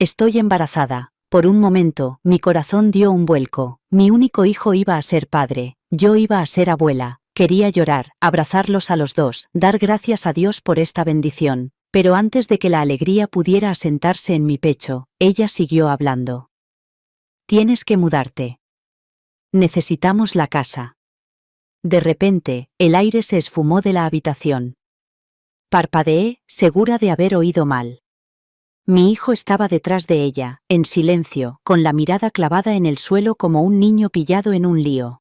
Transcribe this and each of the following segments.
Estoy embarazada. Por un momento, mi corazón dio un vuelco. Mi único hijo iba a ser padre. Yo iba a ser abuela. Quería llorar, abrazarlos a los dos, dar gracias a Dios por esta bendición. Pero antes de que la alegría pudiera asentarse en mi pecho, ella siguió hablando. Tienes que mudarte. Necesitamos la casa. De repente, el aire se esfumó de la habitación. Parpadeé, segura de haber oído mal. Mi hijo estaba detrás de ella, en silencio, con la mirada clavada en el suelo como un niño pillado en un lío.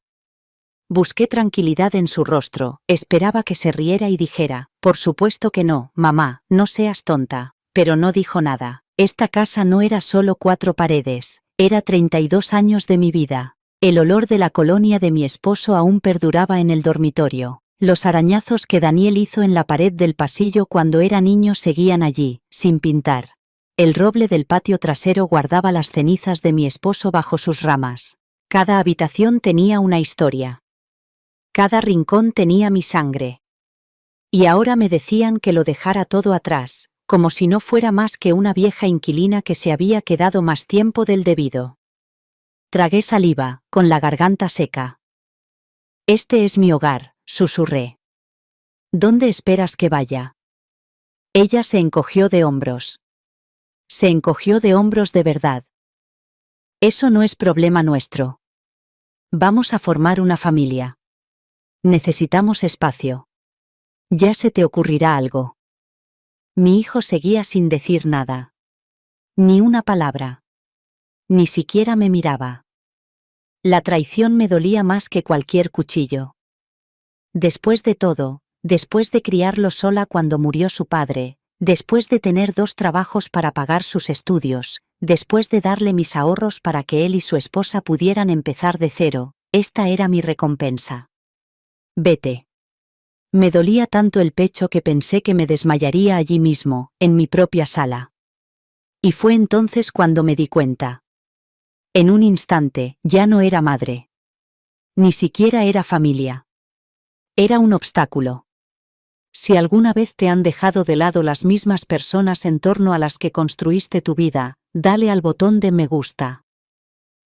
Busqué tranquilidad en su rostro, esperaba que se riera y dijera, por supuesto que no, mamá, no seas tonta, pero no dijo nada. Esta casa no era solo 4 paredes, era 32 años de mi vida. El olor de la colonia de mi esposo aún perduraba en el dormitorio. Los arañazos que Daniel hizo en la pared del pasillo cuando era niño seguían allí, sin pintar. El roble del patio trasero guardaba las cenizas de mi esposo bajo sus ramas. Cada habitación tenía una historia. Cada rincón tenía mi sangre. Y ahora me decían que lo dejara todo atrás, como si no fuera más que una vieja inquilina que se había quedado más tiempo del debido. Tragué saliva, con la garganta seca. Este es mi hogar, susurré. ¿Dónde esperas que vaya? Ella se encogió de hombros. Se encogió de hombros de verdad. Eso no es problema nuestro. Vamos a formar una familia. Necesitamos espacio. Ya se te ocurrirá algo. Mi hijo seguía sin decir nada. Ni una palabra. Ni siquiera me miraba. La traición me dolía más que cualquier cuchillo. Después de todo, después de criarlo sola cuando murió su padre, después de tener 2 trabajos para pagar sus estudios, después de darle mis ahorros para que él y su esposa pudieran empezar de cero, esta era mi recompensa. Vete. Me dolía tanto el pecho que pensé que me desmayaría allí mismo, en mi propia sala. Y fue entonces cuando me di cuenta. En un instante, ya no era madre. Ni siquiera era familia. Era un obstáculo. Si alguna vez te han dejado de lado las mismas personas en torno a las que construiste tu vida, dale al botón de me gusta.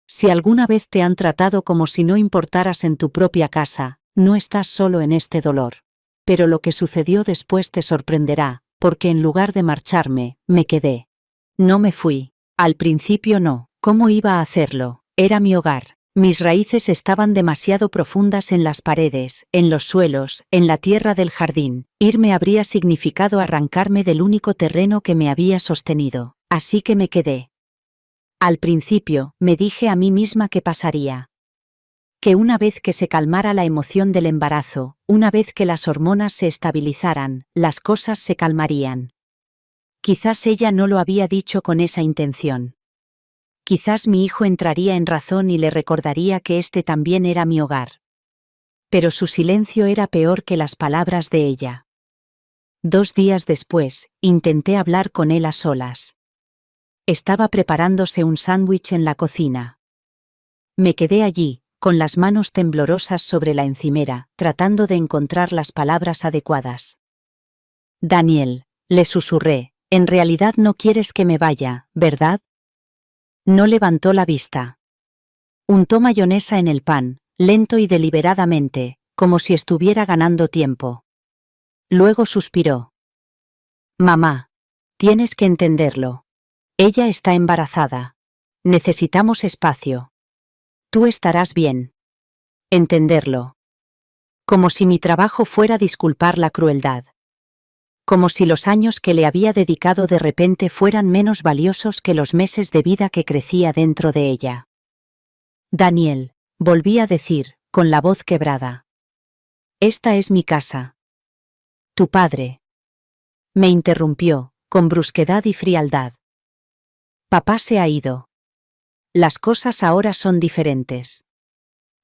Si alguna vez te han tratado como si no importaras en tu propia casa, no estás solo en este dolor. Pero lo que sucedió después te sorprenderá, porque en lugar de marcharme, me quedé. No me fui. Al principio no. ¿Cómo iba a hacerlo? Era mi hogar. Mis raíces estaban demasiado profundas en las paredes, en los suelos, en la tierra del jardín. Irme habría significado arrancarme del único terreno que me había sostenido. Así que me quedé. Al principio, me dije a mí misma que pasaría. Que una vez que se calmara la emoción del embarazo, una vez que las hormonas se estabilizaran, las cosas se calmarían. Quizás ella no lo había dicho con esa intención. Quizás mi hijo entraría en razón y le recordaría que este también era mi hogar. Pero su silencio era peor que las palabras de ella. 2 días después, intenté hablar con él a solas. Estaba preparándose un sándwich en la cocina. Me quedé allí, con las manos temblorosas sobre la encimera, tratando de encontrar las palabras adecuadas. Daniel, le susurré, en realidad no quieres que me vaya, ¿verdad? No levantó la vista. Untó mayonesa en el pan, lento y deliberadamente, como si estuviera ganando tiempo. Luego suspiró. Mamá, tienes que entenderlo. Ella está embarazada. Necesitamos espacio. Tú estarás bien. Entenderlo. Como si mi trabajo fuera disculpar la crueldad. Como si los años que le había dedicado de repente fueran menos valiosos que los meses de vida que crecía dentro de ella. Daniel, volví a decir, con la voz quebrada. Esta es mi casa. Tu padre. Me interrumpió, con brusquedad y frialdad. Papá se ha ido. Las cosas ahora son diferentes.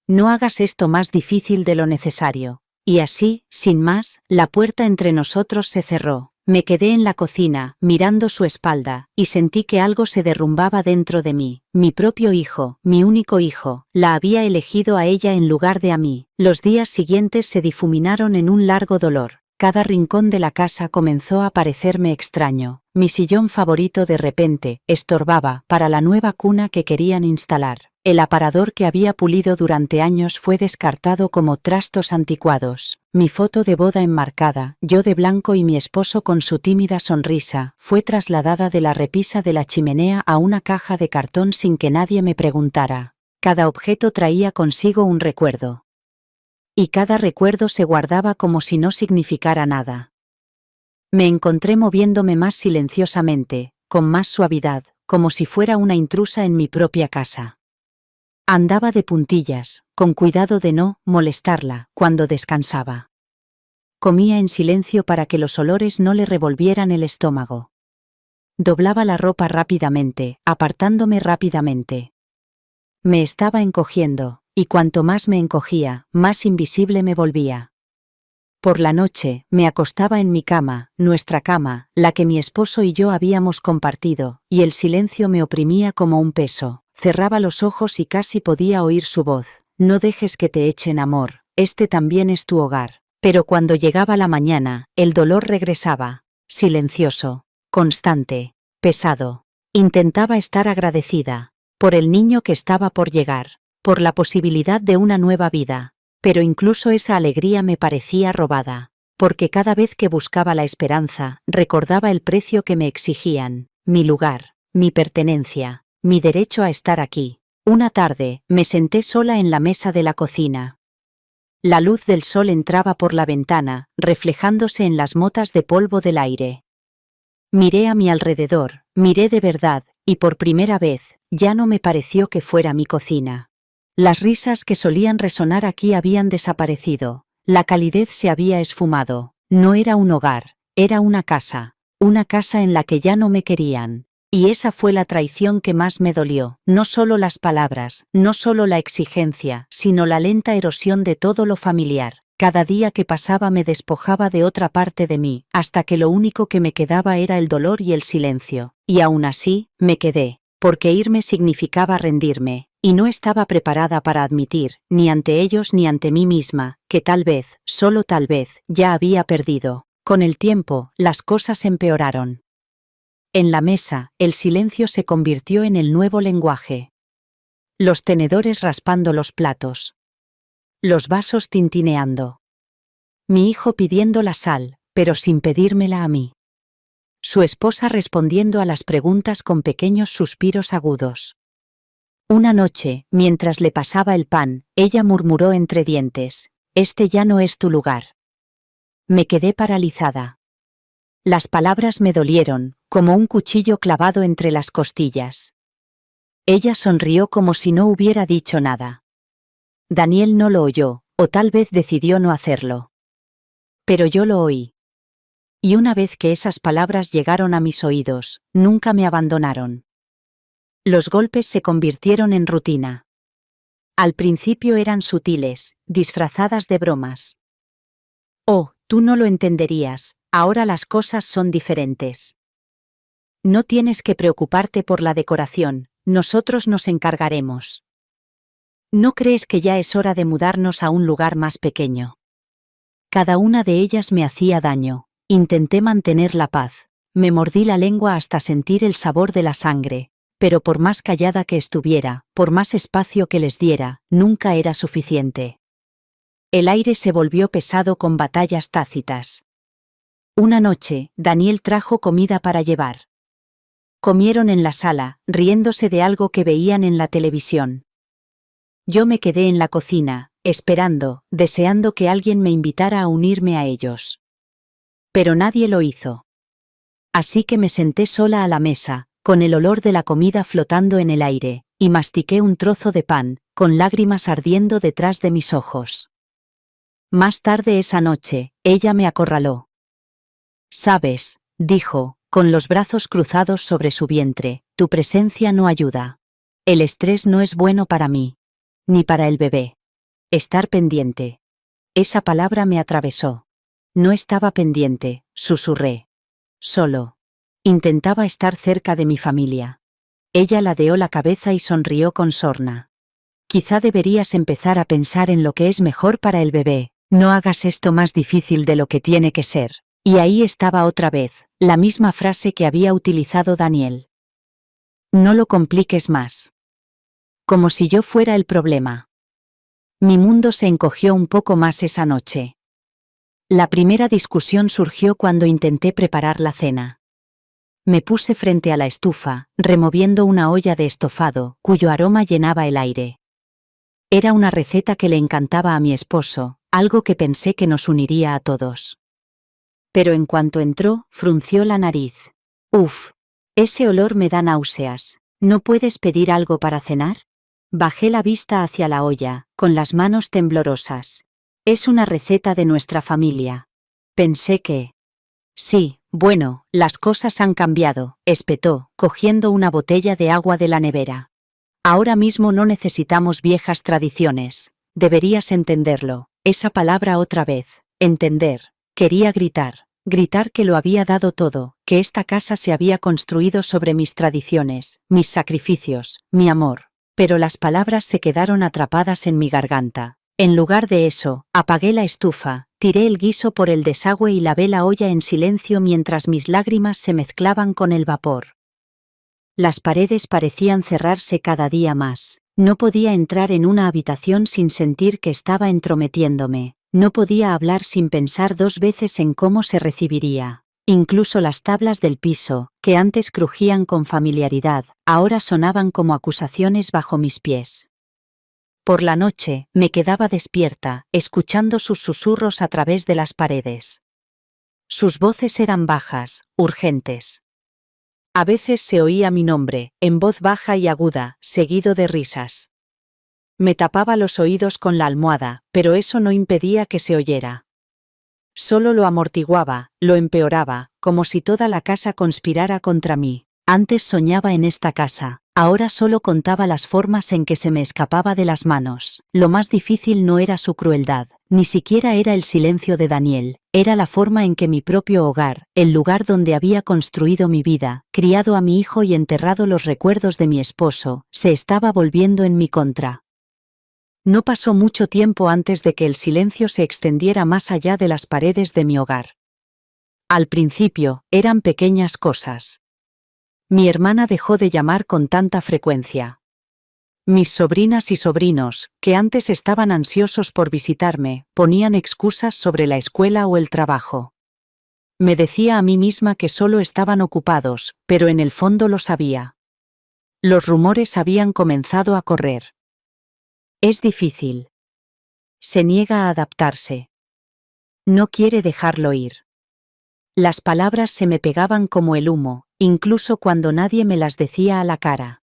No hagas esto más difícil de lo necesario. Y así, sin más, la puerta entre nosotros se cerró. Me quedé en la cocina, mirando su espalda, y sentí que algo se derrumbaba dentro de mí. Mi propio hijo, mi único hijo, la había elegido a ella en lugar de a mí. Los días siguientes se difuminaron en un largo dolor. Cada rincón de la casa comenzó a parecerme extraño. Mi sillón favorito de repente estorbaba para la nueva cuna que querían instalar. El aparador que había pulido durante años fue descartado como trastos anticuados. Mi foto de boda enmarcada, yo de blanco y mi esposo con su tímida sonrisa, fue trasladada de la repisa de la chimenea a una caja de cartón sin que nadie me preguntara. Cada objeto traía consigo un recuerdo. Y cada recuerdo se guardaba como si no significara nada. Me encontré moviéndome más silenciosamente, con más suavidad, como si fuera una intrusa en mi propia casa. Andaba de puntillas, con cuidado de no molestarla cuando descansaba. Comía en silencio para que los olores no le revolvieran el estómago. Doblaba la ropa rápidamente, apartándome rápidamente. Me estaba encogiendo, y cuanto más me encogía, más invisible me volvía. Por la noche, me acostaba en mi cama, nuestra cama, la que mi esposo y yo habíamos compartido, y el silencio me oprimía como un peso. Cerraba los ojos y casi podía oír su voz. No dejes que te echen, amor, este también es tu hogar. Pero cuando llegaba la mañana, el dolor regresaba, silencioso, constante, pesado. Intentaba estar agradecida, por el niño que estaba por llegar, por la posibilidad de una nueva vida, pero incluso esa alegría me parecía robada, porque cada vez que buscaba la esperanza, recordaba el precio que me exigían, mi lugar, mi pertenencia, mi derecho a estar aquí. Una tarde, me senté sola en la mesa de la cocina. La luz del sol entraba por la ventana, reflejándose en las motas de polvo del aire. Miré a mi alrededor, miré de verdad, y por primera vez, ya no me pareció que fuera mi cocina. Las risas que solían resonar aquí habían desaparecido, la calidez se había esfumado. No era un hogar, era una casa en la que ya no me querían. Y esa fue la traición que más me dolió, no solo las palabras, no solo la exigencia, sino la lenta erosión de todo lo familiar. Cada día que pasaba me despojaba de otra parte de mí, hasta que lo único que me quedaba era el dolor y el silencio. Y aún así, me quedé, porque irme significaba rendirme, y no estaba preparada para admitir, ni ante ellos ni ante mí misma, que tal vez, solo tal vez, ya había perdido. Con el tiempo, las cosas empeoraron. En la mesa, el silencio se convirtió en el nuevo lenguaje. Los tenedores raspando los platos. Los vasos tintineando. Mi hijo pidiendo la sal, pero sin pedírmela a mí. Su esposa respondiendo a las preguntas con pequeños suspiros agudos. Una noche, mientras le pasaba el pan, ella murmuró entre dientes: «Este ya no es tu lugar». Me quedé paralizada. Las palabras me dolieron, como un cuchillo clavado entre las costillas. Ella sonrió como si no hubiera dicho nada. Daniel no lo oyó, o tal vez decidió no hacerlo. Pero yo lo oí. Y una vez que esas palabras llegaron a mis oídos, nunca me abandonaron. Los golpes se convirtieron en rutina. Al principio eran sutiles, disfrazadas de bromas. «Oh, tú no lo entenderías, ahora las cosas son diferentes. No tienes que preocuparte por la decoración, nosotros nos encargaremos. ¿No crees que ya es hora de mudarnos a un lugar más pequeño?» Cada una de ellas me hacía daño. Intenté mantener la paz. Me mordí la lengua hasta sentir el sabor de la sangre. Pero por más callada que estuviera, por más espacio que les diera, nunca era suficiente. El aire se volvió pesado con batallas tácitas. Una noche, Daniel trajo comida para llevar. Comieron en la sala, riéndose de algo que veían en la televisión. Yo me quedé en la cocina, esperando, deseando que alguien me invitara a unirme a ellos. Pero nadie lo hizo. Así que me senté sola a la mesa, con el olor de la comida flotando en el aire, y mastiqué un trozo de pan, con lágrimas ardiendo detrás de mis ojos. Más tarde esa noche, ella me acorraló. «Sabes», dijo, con los brazos cruzados sobre su vientre, «tu presencia no ayuda. El estrés no es bueno para mí. Ni para el bebé. Estar pendiente». Esa palabra me atravesó. No estaba pendiente, susurré. Solo. Intentaba estar cerca de mi familia. Ella ladeó la cabeza y sonrió con sorna. «Quizá deberías empezar a pensar en lo que es mejor para el bebé», No hagas esto más difícil de lo que tiene que ser. Y ahí estaba otra vez, la misma frase que había utilizado Daniel. No lo compliques más. Como si yo fuera el problema. Mi mundo se encogió un poco más esa noche. La primera discusión surgió cuando intenté preparar la cena. Me puse frente a la estufa, removiendo una olla de estofado, cuyo aroma llenaba el aire. Era una receta que le encantaba a mi esposo, algo que pensé que nos uniría a todos. Pero en cuanto entró, frunció la nariz. Uf, ese olor me da náuseas. ¿No puedes pedir algo para cenar? Bajé la vista hacia la olla, con las manos temblorosas. Es una receta de nuestra familia. Pensé que... Sí, bueno, las cosas han cambiado, espetó, cogiendo una botella de agua de la nevera. Ahora mismo no necesitamos viejas tradiciones. Deberías entenderlo. Esa palabra otra vez. Entender. Quería gritar. Gritar que lo había dado todo, que esta casa se había construido sobre mis tradiciones, mis sacrificios, mi amor. Pero las palabras se quedaron atrapadas en mi garganta. En lugar de eso, apagué la estufa, tiré el guiso por el desagüe y lavé la olla en silencio mientras mis lágrimas se mezclaban con el vapor. Las paredes parecían cerrarse cada día más. No podía entrar en una habitación sin sentir que estaba entrometiéndome. No podía hablar sin pensar dos veces en cómo se recibiría. Incluso las tablas del piso, que antes crujían con familiaridad, ahora sonaban como acusaciones bajo mis pies. Por la noche, me quedaba despierta, escuchando sus susurros a través de las paredes. Sus voces eran bajas, urgentes. A veces se oía mi nombre, en voz baja y aguda, seguido de risas. Me tapaba los oídos con la almohada, pero eso no impedía que se oyera. Solo lo amortiguaba, lo empeoraba, como si toda la casa conspirara contra mí. Antes soñaba en esta casa, ahora solo contaba las formas en que se me escapaba de las manos. Lo más difícil no era su crueldad, ni siquiera era el silencio de Daniel, era la forma en que mi propio hogar, el lugar donde había construido mi vida, criado a mi hijo y enterrado los recuerdos de mi esposo, se estaba volviendo en mi contra. No pasó mucho tiempo antes de que el silencio se extendiera más allá de las paredes de mi hogar. Al principio, eran pequeñas cosas. Mi hermana dejó de llamar con tanta frecuencia. Mis sobrinas y sobrinos, que antes estaban ansiosos por visitarme, ponían excusas sobre la escuela o el trabajo. Me decía a mí misma que solo estaban ocupados, pero en el fondo lo sabía. Los rumores habían comenzado a correr. Es difícil. Se niega a adaptarse. No quiere dejarlo ir. Las palabras se me pegaban como el humo, incluso cuando nadie me las decía a la cara.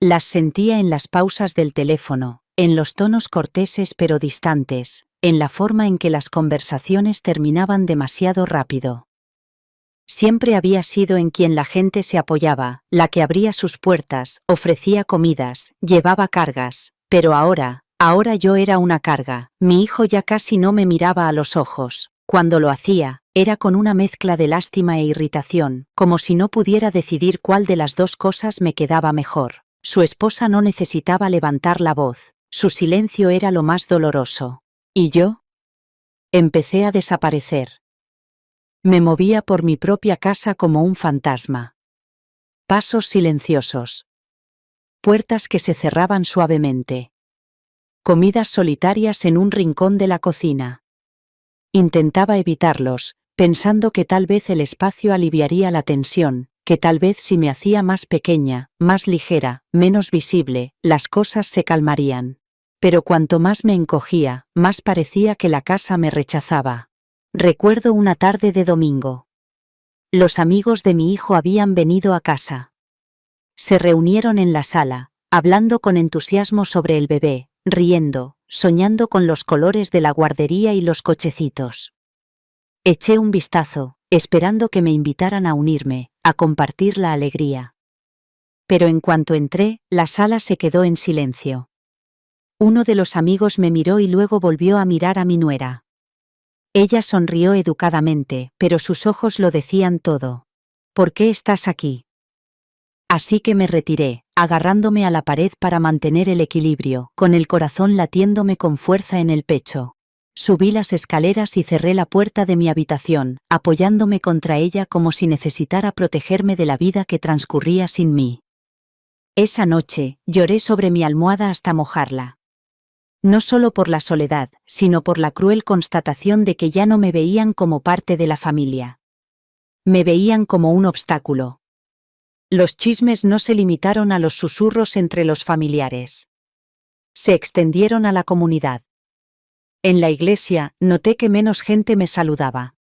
Las sentía en las pausas del teléfono, en los tonos corteses pero distantes, en la forma en que las conversaciones terminaban demasiado rápido. Siempre había sido en quien la gente se apoyaba, la que abría sus puertas, ofrecía comidas, llevaba cargas, pero ahora yo era una carga. Mi hijo ya casi no me miraba a los ojos. Cuando lo hacía, era con una mezcla de lástima e irritación, como si no pudiera decidir cuál de las dos cosas me quedaba mejor. Su esposa no necesitaba levantar la voz, su silencio era lo más doloroso. ¿Y yo? Empecé a desaparecer. Me movía por mi propia casa como un fantasma. Pasos silenciosos. Puertas que se cerraban suavemente. Comidas solitarias en un rincón de la cocina. Intentaba evitarlos, pensando que tal vez el espacio aliviaría la tensión, que tal vez si me hacía más pequeña, más ligera, menos visible, las cosas se calmarían. Pero cuanto más me encogía, más parecía que la casa me rechazaba. Recuerdo una tarde de domingo. Los amigos de mi hijo habían venido a casa. Se reunieron en la sala, hablando con entusiasmo sobre el bebé, riendo, soñando con los colores de la guardería y los cochecitos. Eché un vistazo, esperando que me invitaran a unirme, a compartir la alegría. Pero en cuanto entré, la sala se quedó en silencio. Uno de los amigos me miró y luego volvió a mirar a mi nuera. Ella sonrió educadamente, pero sus ojos lo decían todo. ¿Por qué estás aquí? Así que me retiré, agarrándome a la pared para mantener el equilibrio, con el corazón latiéndome con fuerza en el pecho. Subí las escaleras y cerré la puerta de mi habitación, apoyándome contra ella como si necesitara protegerme de la vida que transcurría sin mí. Esa noche, lloré sobre mi almohada hasta mojarla. No solo por la soledad, sino por la cruel constatación de que ya no me veían como parte de la familia. Me veían como un obstáculo. Los chismes no se limitaron a los susurros entre los familiares. Se extendieron a la comunidad. En la iglesia, noté que menos gente me saludaba.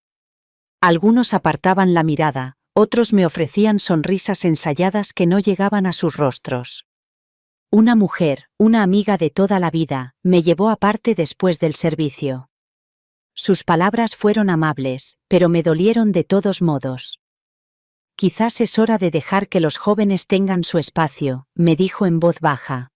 Algunos apartaban la mirada, otros me ofrecían sonrisas ensayadas que no llegaban a sus rostros. Una mujer, una amiga de toda la vida, me llevó aparte después del servicio. Sus palabras fueron amables, pero me dolieron de todos modos. Quizás es hora de dejar que los jóvenes tengan su espacio, me dijo en voz baja.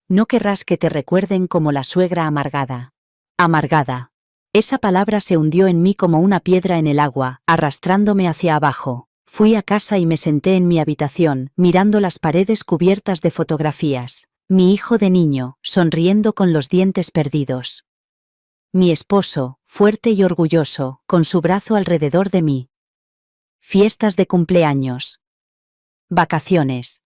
No querrás que te recuerden como la suegra amargada. Amargada. Esa palabra se hundió en mí como una piedra en el agua, arrastrándome hacia abajo. Fui a casa y me senté en mi habitación, mirando las paredes cubiertas de fotografías. Mi hijo de niño, sonriendo con los dientes perdidos. Mi esposo, fuerte y orgulloso, con su brazo alrededor de mí. Fiestas de cumpleaños. Vacaciones.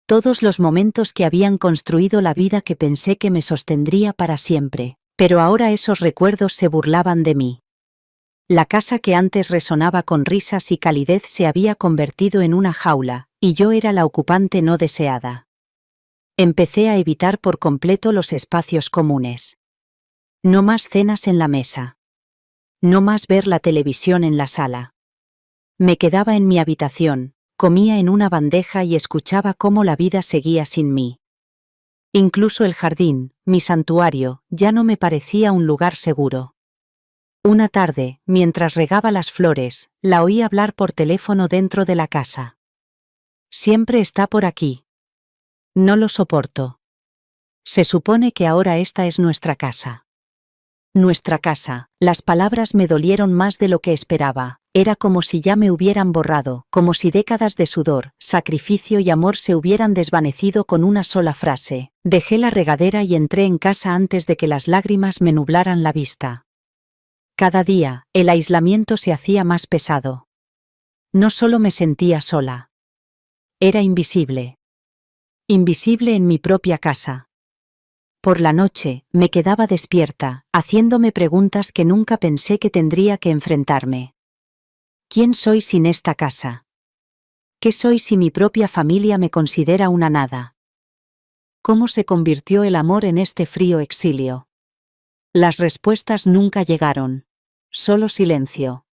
Todos los momentos que habían construido la vida que pensé que me sostendría para siempre. Pero ahora esos recuerdos se burlaban de mí. La casa que antes resonaba con risas y calidez se había convertido en una jaula, y yo era la ocupante no deseada. Empecé a evitar por completo los espacios comunes. No más cenas en la mesa. No más ver la televisión en la sala. Me quedaba en mi habitación, comía en una bandeja y escuchaba cómo la vida seguía sin mí. Incluso el jardín, mi santuario, ya no me parecía un lugar seguro. Una tarde, mientras regaba las flores, la oí hablar por teléfono dentro de la casa. Siempre está por aquí. No lo soporto. Se supone que ahora esta es nuestra casa. Nuestra casa. Las palabras me dolieron más de lo que esperaba. Era como si ya me hubieran borrado, como si décadas de sudor, sacrificio y amor se hubieran desvanecido con una sola frase. Dejé la regadera y entré en casa antes de que las lágrimas me nublaran la vista. Cada día, el aislamiento se hacía más pesado. No solo me sentía sola. Era invisible. Invisible en mi propia casa. Por la noche, me quedaba despierta, haciéndome preguntas que nunca pensé que tendría que enfrentarme. ¿Quién soy sin esta casa? ¿Qué soy si mi propia familia me considera una nada? ¿Cómo se convirtió el amor en este frío exilio? Las respuestas nunca llegaron. Solo silencio.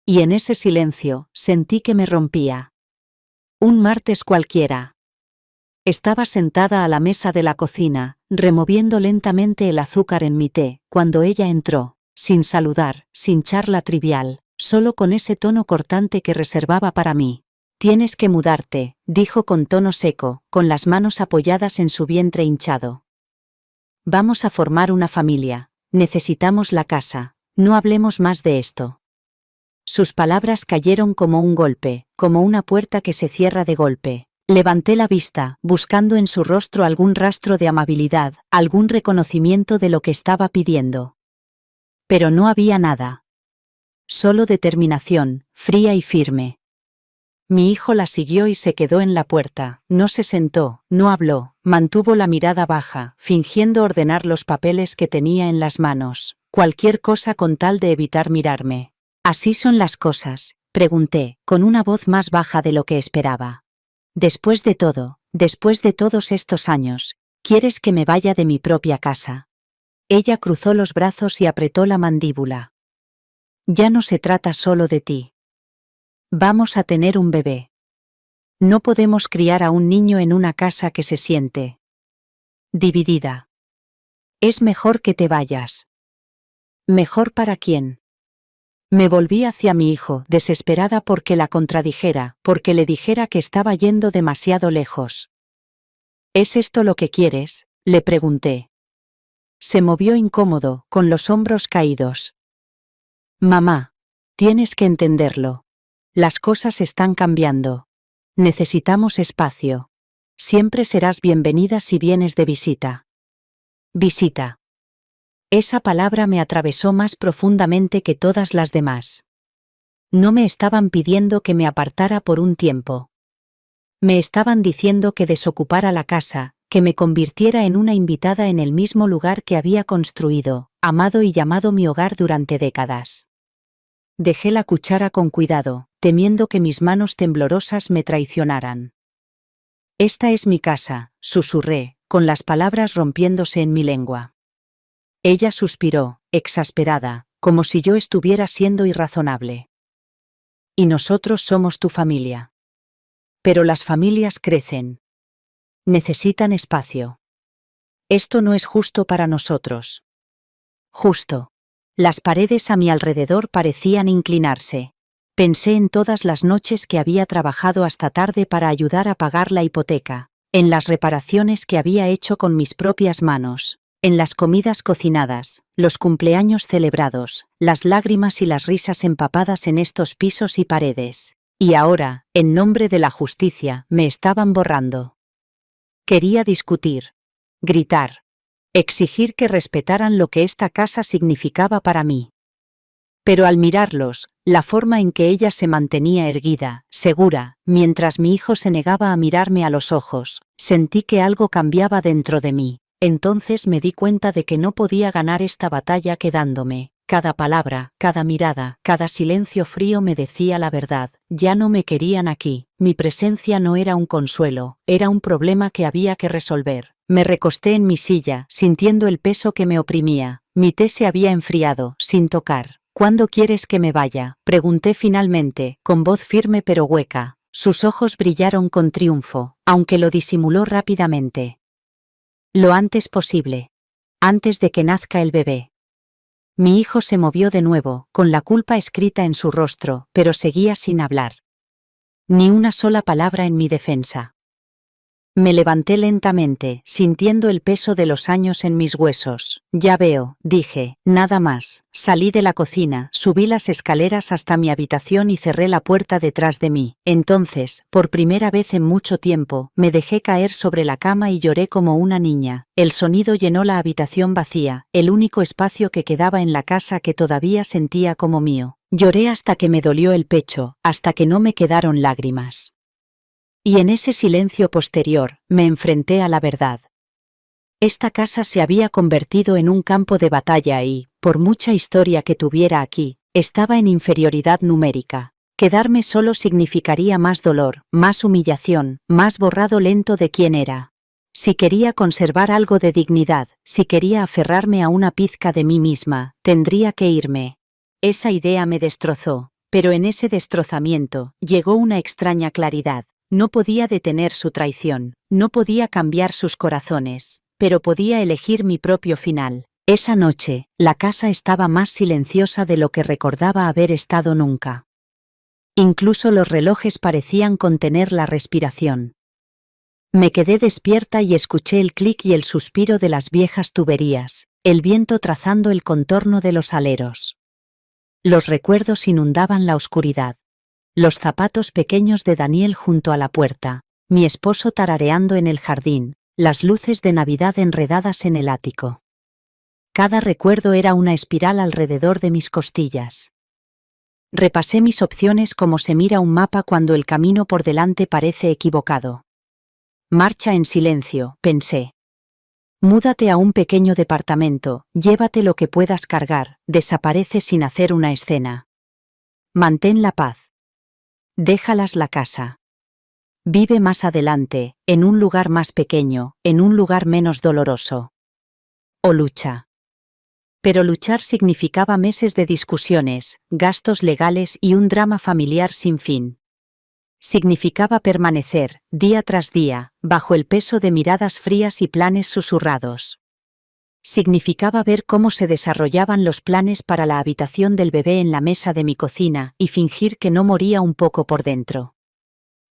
Y en ese silencio, sentí que me rompía. Un martes cualquiera. Estaba sentada a la mesa de la cocina, removiendo lentamente el azúcar en mi té, cuando ella entró, sin saludar, sin charla trivial, solo con ese tono cortante que reservaba para mí. Tienes que mudarte, dijo con tono seco, con las manos apoyadas en su vientre hinchado. Vamos a formar una familia. Necesitamos la casa. No hablemos más de esto. Sus palabras cayeron como un golpe, como una puerta que se cierra de golpe. Levanté la vista, buscando en su rostro algún rastro de amabilidad, algún reconocimiento de lo que estaba pidiendo. Pero no había nada. Solo determinación, fría y firme. Mi hijo la siguió y se quedó en la puerta. No se sentó, no habló, mantuvo la mirada baja, fingiendo ordenar los papeles que tenía en las manos. Cualquier cosa con tal de evitar mirarme. ¿Así son las cosas?, pregunté, con una voz más baja de lo que esperaba. Después de todo, después de todos estos años, ¿quieres que me vaya de mi propia casa? Ella cruzó los brazos y apretó la mandíbula. Ya no se trata solo de ti. Vamos a tener un bebé. No podemos criar a un niño en una casa que se siente dividida. Es mejor que te vayas. ¿Mejor para quién? Me volví hacia mi hijo, desesperada porque la contradijera, porque le dijera que estaba yendo demasiado lejos. ¿Es esto lo que quieres?, le pregunté. Se movió incómodo, con los hombros caídos. Mamá, tienes que entenderlo. Las cosas están cambiando. Necesitamos espacio. Siempre serás bienvenida si vienes de visita. Visita. Esa palabra me atravesó más profundamente que todas las demás. No me estaban pidiendo que me apartara por un tiempo. Me estaban diciendo que desocupara la casa, que me convirtiera en una invitada en el mismo lugar que había construido, amado y llamado mi hogar durante décadas. Dejé la cuchara con cuidado, temiendo que mis manos temblorosas me traicionaran. «Esta es mi casa», susurré, con las palabras rompiéndose en mi lengua. Ella suspiró, exasperada, como si yo estuviera siendo irrazonable. «Y nosotros somos tu familia. Pero las familias crecen. Necesitan espacio. Esto no es justo para nosotros». Justo. Las paredes a mi alrededor parecían inclinarse. Pensé en todas las noches que había trabajado hasta tarde para ayudar a pagar la hipoteca, en las reparaciones que había hecho con mis propias manos, en las comidas cocinadas, los cumpleaños celebrados, las lágrimas y las risas empapadas en estos pisos y paredes. Y ahora, en nombre de la justicia, me estaban borrando. Quería discutir, gritar, exigir que respetaran lo que esta casa significaba para mí. Pero al mirarlos, la forma en que ella se mantenía erguida, segura, mientras mi hijo se negaba a mirarme a los ojos, sentí que algo cambiaba dentro de mí. Entonces me di cuenta de que no podía ganar esta batalla quedándome. Cada palabra, cada mirada, cada silencio frío me decía la verdad. Ya no me querían aquí. Mi presencia no era un consuelo, era un problema que había que resolver. Me recosté en mi silla, sintiendo el peso que me oprimía. Mi té se había enfriado, sin tocar. «¿Cuándo quieres que me vaya?», pregunté finalmente, con voz firme pero hueca. Sus ojos brillaron con triunfo, aunque lo disimuló rápidamente. «Lo antes posible. Antes de que nazca el bebé». Mi hijo se movió de nuevo, con la culpa escrita en su rostro, pero seguía sin hablar. Ni una sola palabra en mi defensa. Me levanté lentamente, sintiendo el peso de los años en mis huesos. «Ya veo», dije, nada más. Salí de la cocina, subí las escaleras hasta mi habitación y cerré la puerta detrás de mí. Entonces, por primera vez en mucho tiempo, me dejé caer sobre la cama y lloré como una niña. El sonido llenó la habitación vacía, el único espacio que quedaba en la casa que todavía sentía como mío. Lloré hasta que me dolió el pecho, hasta que no me quedaron lágrimas. Y en ese silencio posterior, me enfrenté a la verdad. Esta casa se había convertido en un campo de batalla y, por mucha historia que tuviera aquí, estaba en inferioridad numérica. Quedarme solo significaría más dolor, más humillación, más borrado lento de quién era. Si quería conservar algo de dignidad, si quería aferrarme a una pizca de mí misma, tendría que irme. Esa idea me destrozó, pero en ese destrozamiento llegó una extraña claridad. No podía detener su traición, no podía cambiar sus corazones, pero podía elegir mi propio final. Esa noche, la casa estaba más silenciosa de lo que recordaba haber estado nunca. Incluso los relojes parecían contener la respiración. Me quedé despierta y escuché el clic y el suspiro de las viejas tuberías, el viento trazando el contorno de los aleros. Los recuerdos inundaban la oscuridad. Los zapatos pequeños de Daniel junto a la puerta, mi esposo tarareando en el jardín, las luces de Navidad enredadas en el ático. Cada recuerdo era una espiral alrededor de mis costillas. Repasé mis opciones como se mira un mapa cuando el camino por delante parece equivocado. Marcha en silencio, pensé. Múdate a un pequeño departamento, llévate lo que puedas cargar, desaparece sin hacer una escena. Mantén la paz. Déjalas la casa. Vive más adelante, en un lugar más pequeño, en un lugar menos doloroso. O lucha. Pero luchar significaba meses de discusiones, gastos legales y un drama familiar sin fin. Significaba permanecer, día tras día, bajo el peso de miradas frías y planes susurrados. Significaba ver cómo se desarrollaban los planes para la habitación del bebé en la mesa de mi cocina y fingir que no moría un poco por dentro.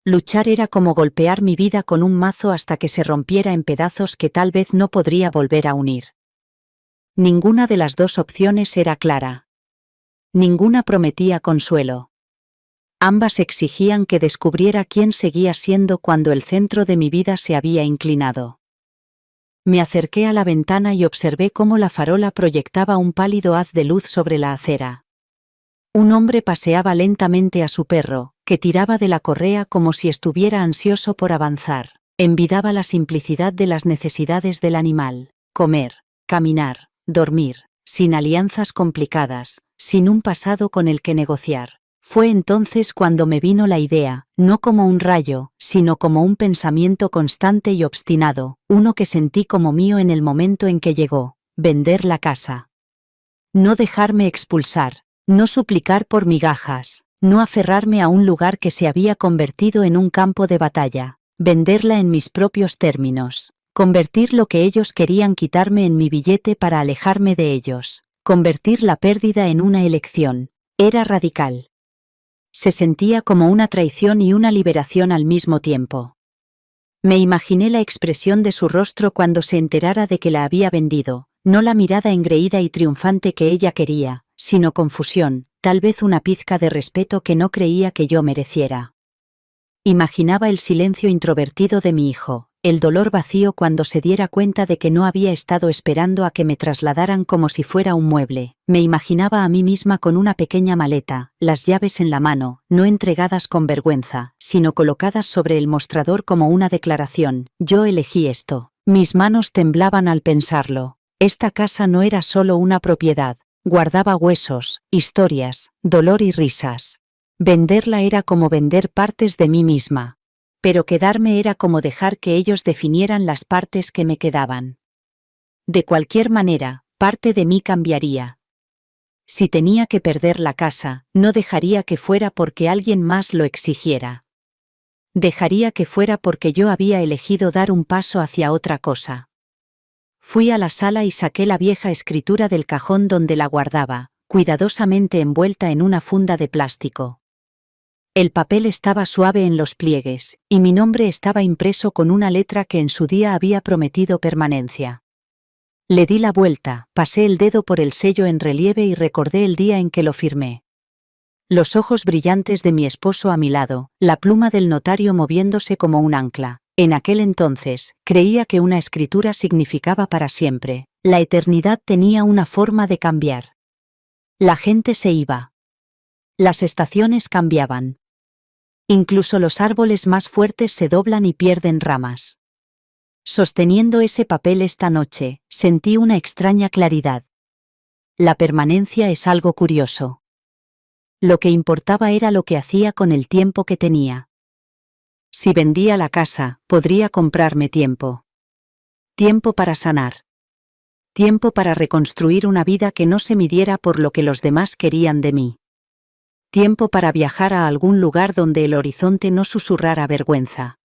Luchar era como golpear mi vida con un mazo hasta que se rompiera en pedazos que tal vez no podría volver a unir. Ninguna de las dos opciones era clara. Ninguna prometía consuelo. Ambas exigían que descubriera quién seguía siendo cuando el centro de mi vida se había inclinado. Me acerqué a la ventana y observé cómo la farola proyectaba un pálido haz de luz sobre la acera. Un hombre paseaba lentamente a su perro, que tiraba de la correa como si estuviera ansioso por avanzar. Envidiaba la simplicidad de las necesidades del animal: comer, caminar, dormir, sin alianzas complicadas, sin un pasado con el que negociar. Fue entonces cuando me vino la idea, no como un rayo, sino como un pensamiento constante y obstinado, uno que sentí como mío en el momento en que llegó: vender la casa. No dejarme expulsar, no suplicar por migajas, no aferrarme a un lugar que se había convertido en un campo de batalla, venderla en mis propios términos, convertir lo que ellos querían quitarme en mi billete para alejarme de ellos, convertir la pérdida en una elección. Era radical. Se sentía como una traición y una liberación al mismo tiempo. Me imaginé la expresión de su rostro cuando se enterara de que la había vendido, no la mirada engreída y triunfante que ella quería, sino confusión, tal vez una pizca de respeto que no creía que yo mereciera. Imaginaba el silencio introvertido de mi hijo, el dolor vacío cuando se diera cuenta de que no había estado esperando a que me trasladaran como si fuera un mueble. Me imaginaba a mí misma con una pequeña maleta, las llaves en la mano, no entregadas con vergüenza, sino colocadas sobre el mostrador como una declaración: yo elegí esto. Mis manos temblaban al pensarlo. Esta casa no era solo una propiedad, guardaba huesos, historias, dolor y risas. Venderla era como vender partes de mí misma. Pero quedarme era como dejar que ellos definieran las partes que me quedaban. De cualquier manera, parte de mí cambiaría. Si tenía que perder la casa, no dejaría que fuera porque alguien más lo exigiera. Dejaría que fuera porque yo había elegido dar un paso hacia otra cosa. Fui a la sala y saqué la vieja escritura del cajón donde la guardaba, cuidadosamente envuelta en una funda de plástico. El papel estaba suave en los pliegues, y mi nombre estaba impreso con una letra que en su día había prometido permanencia. Le di la vuelta, pasé el dedo por el sello en relieve y recordé el día en que lo firmé. Los ojos brillantes de mi esposo a mi lado, la pluma del notario moviéndose como un ancla. En aquel entonces, creía que una escritura significaba para siempre. La eternidad tenía una forma de cambiar. La gente se iba. Las estaciones cambiaban. Incluso los árboles más fuertes se doblan y pierden ramas. Sosteniendo ese papel esta noche, sentí una extraña claridad. La permanencia es algo curioso. Lo que importaba era lo que hacía con el tiempo que tenía. Si vendía la casa, podría comprarme tiempo. Tiempo para sanar. Tiempo para reconstruir una vida que no se midiera por lo que los demás querían de mí. Tiempo para viajar a algún lugar donde el horizonte no susurrara vergüenza.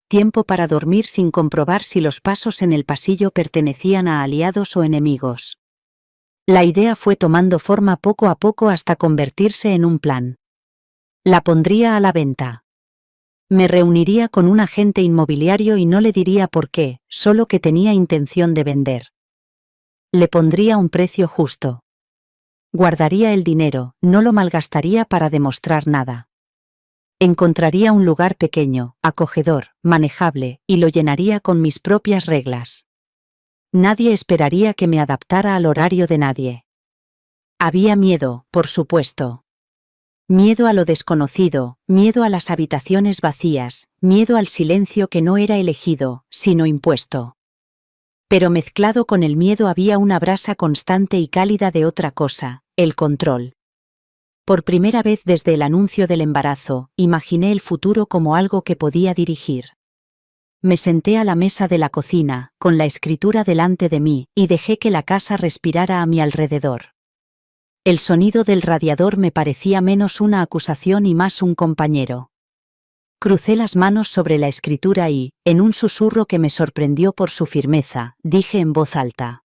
Tiempo para dormir sin comprobar si los pasos en el pasillo pertenecían a aliados o enemigos. La idea fue tomando forma poco a poco hasta convertirse en un plan. La pondría a la venta. Me reuniría con un agente inmobiliario y no le diría por qué, solo que tenía intención de vender. Le pondría un precio justo. Guardaría el dinero, no lo malgastaría para demostrar nada. Encontraría un lugar pequeño, acogedor, manejable, y lo llenaría con mis propias reglas. Nadie esperaría que me adaptara al horario de nadie. Había miedo, por supuesto. Miedo a lo desconocido, miedo a las habitaciones vacías, miedo al silencio que no era elegido, sino impuesto. Pero mezclado con el miedo había una brasa constante y cálida de otra cosa: el control. Por primera vez desde el anuncio del embarazo, imaginé el futuro como algo que podía dirigir. Me senté a la mesa de la cocina, con la escritura delante de mí, y dejé que la casa respirara a mi alrededor. El sonido del radiador me parecía menos una acusación y más un compañero. Crucé las manos sobre la escritura y, en un susurro que me sorprendió por su firmeza, dije en voz alta: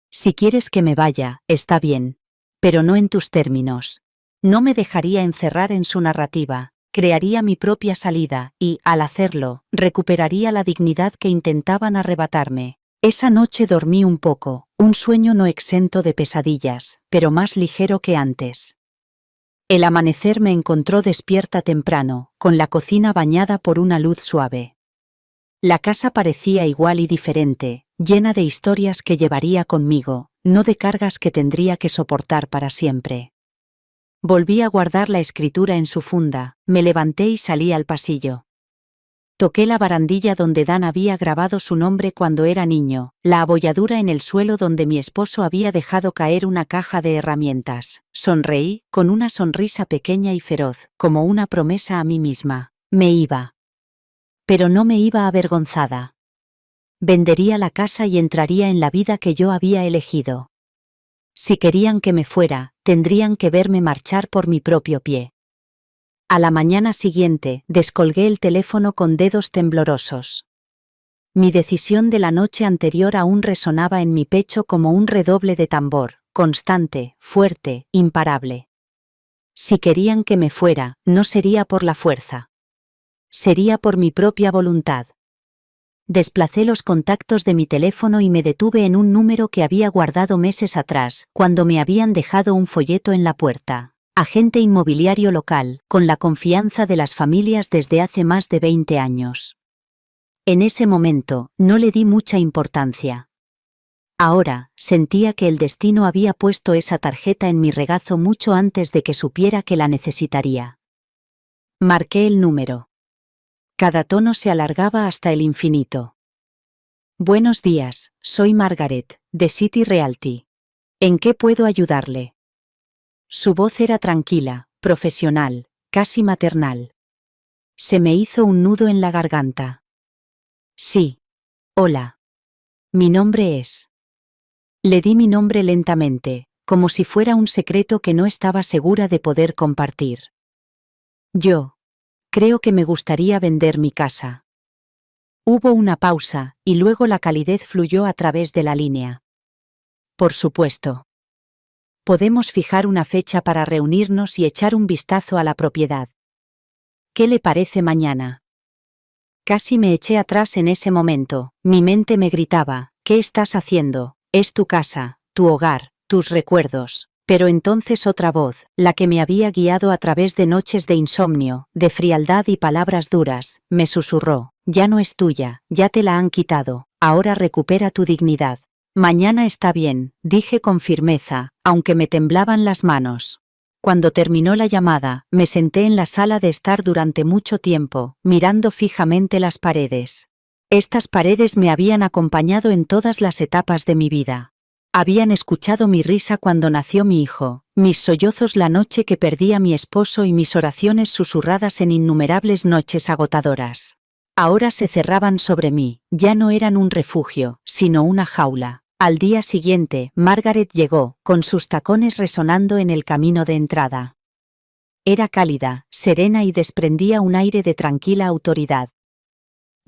si quieres que me vaya, está bien. Pero no en tus términos. No me dejaría encerrar en su narrativa, crearía mi propia salida y, al hacerlo, recuperaría la dignidad que intentaban arrebatarme. Esa noche dormí un poco, un sueño no exento de pesadillas, pero más ligero que antes. El amanecer me encontró despierta temprano, con la cocina bañada por una luz suave. La casa parecía igual y diferente, llena de historias que llevaría conmigo, no de cargas que tendría que soportar para siempre. Volví a guardar la escritura en su funda, me levanté y salí al pasillo. Toqué la barandilla donde Dan había grabado su nombre cuando era niño, la abolladura en el suelo donde mi esposo había dejado caer una caja de herramientas. Sonreí, con una sonrisa pequeña y feroz, como una promesa a mí misma. Me iba. Pero no me iba avergonzada. Vendería la casa y entraría en la vida que yo había elegido. Si querían que me fuera, tendrían que verme marchar por mi propio pie. A la mañana siguiente, descolgué el teléfono con dedos temblorosos. Mi decisión de la noche anterior aún resonaba en mi pecho como un redoble de tambor, constante, fuerte, imparable. Si querían que me fuera, no sería por la fuerza. Sería por mi propia voluntad. Desplacé los contactos de mi teléfono y me detuve en un número que había guardado meses atrás, cuando me habían dejado un folleto en la puerta. Agente inmobiliario local, con la confianza de las familias desde hace más de 20 años. En ese momento, no le di mucha importancia. Ahora, sentía que el destino había puesto esa tarjeta en mi regazo mucho antes de que supiera que la necesitaría. Marqué el número. Cada tono se alargaba hasta el infinito. Buenos días, soy Margaret, de City Realty. ¿En qué puedo ayudarle? Su voz era tranquila, profesional, casi maternal. Se me hizo un nudo en la garganta. Sí. Hola. Mi nombre es. Le di mi nombre lentamente, como si fuera un secreto que no estaba segura de poder compartir. Yo. Creo que me gustaría vender mi casa. Hubo una pausa, y luego la calidez fluyó a través de la línea. Por supuesto. Podemos fijar una fecha para reunirnos y echar un vistazo a la propiedad. ¿Qué le parece mañana? Casi me eché atrás en ese momento, mi mente me gritaba, ¿qué estás haciendo? Es tu casa, tu hogar, tus recuerdos. Pero entonces otra voz, la que me había guiado a través de noches de insomnio, de frialdad y palabras duras, me susurró, ya no es tuya, ya te la han quitado, ahora recupera tu dignidad. Mañana está bien, dije con firmeza, aunque me temblaban las manos. Cuando terminó la llamada, me senté en la sala de estar durante mucho tiempo, mirando fijamente las paredes. Estas paredes me habían acompañado en todas las etapas de mi vida. Habían escuchado mi risa cuando nació mi hijo, mis sollozos la noche que perdí a mi esposo y mis oraciones susurradas en innumerables noches agotadoras. Ahora se cerraban sobre mí, ya no eran un refugio, sino una jaula. Al día siguiente, Margaret llegó, con sus tacones resonando en el camino de entrada. Era cálida, serena y desprendía un aire de tranquila autoridad.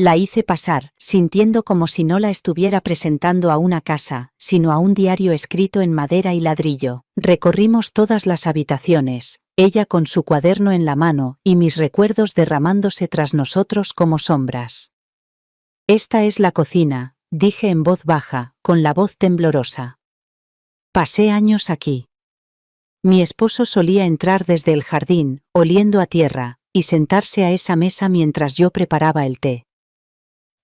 La hice pasar, sintiendo como si no la estuviera presentando a una casa, sino a un diario escrito en madera y ladrillo. Recorrimos todas las habitaciones, ella con su cuaderno en la mano y mis recuerdos derramándose tras nosotros como sombras. Esta es la cocina, dije en voz baja, con la voz temblorosa. Pasé años aquí. Mi esposo solía entrar desde el jardín, oliendo a tierra, y sentarse a esa mesa mientras yo preparaba el té.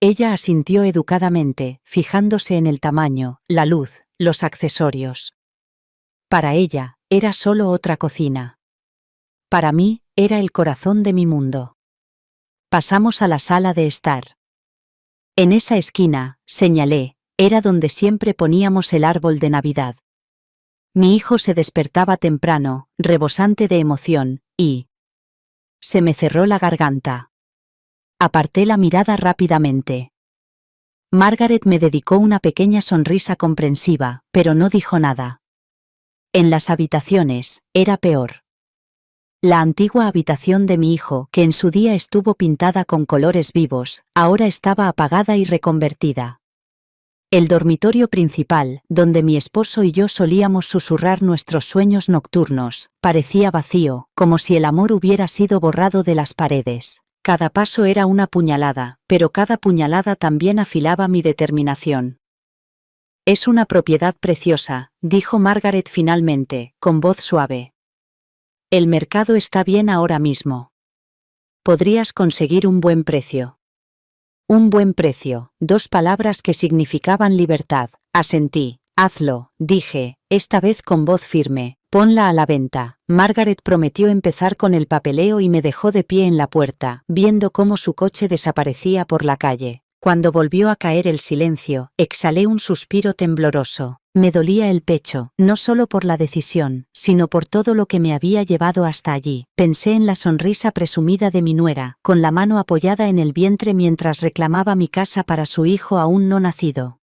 Ella asintió educadamente, fijándose en el tamaño, la luz, los accesorios. Para ella, era solo otra cocina. Para mí, era el corazón de mi mundo. Pasamos a la sala de estar. En esa esquina, señalé, era donde siempre poníamos el árbol de Navidad. Mi hijo se despertaba temprano, rebosante de emoción, y... se me cerró la garganta. Aparté la mirada rápidamente. Margaret me dedicó una pequeña sonrisa comprensiva, pero no dijo nada. En las habitaciones, era peor. La antigua habitación de mi hijo, que en su día estuvo pintada con colores vivos, ahora estaba apagada y reconvertida. El dormitorio principal, donde mi esposo y yo solíamos susurrar nuestros sueños nocturnos, parecía vacío, como si el amor hubiera sido borrado de las paredes. Cada paso era una puñalada, pero cada puñalada también afilaba mi determinación. Es una propiedad preciosa, dijo Margaret finalmente, con voz suave. El mercado está bien ahora mismo. Podrías conseguir un buen precio. Un buen precio, 2 palabras que significaban libertad. Asentí. Hazlo, dije, esta vez con voz firme. Ponla a la venta. Margaret prometió empezar con el papeleo y me dejó de pie en la puerta, viendo cómo su coche desaparecía por la calle. Cuando volvió a caer el silencio, exhalé un suspiro tembloroso. Me dolía el pecho, no solo por la decisión, sino por todo lo que me había llevado hasta allí. Pensé en la sonrisa presumida de mi nuera, con la mano apoyada en el vientre mientras reclamaba mi casa para su hijo aún no nacido.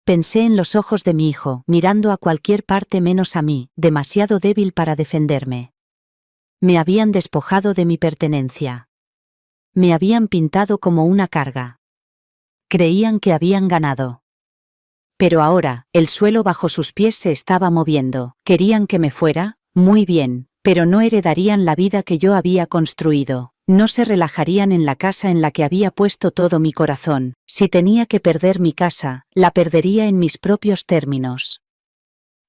Pensé en los ojos de mi hijo, mirando a cualquier parte menos a mí, demasiado débil para defenderme. Me habían despojado de mi pertenencia. Me habían pintado como una carga. Creían que habían ganado. Pero ahora, el suelo bajo sus pies se estaba moviendo. ¿Querían que me fuera? Muy bien, pero no heredarían la vida que yo había construido. No se relajarían en la casa en la que había puesto todo mi corazón. Si tenía que perder mi casa, la perdería en mis propios términos.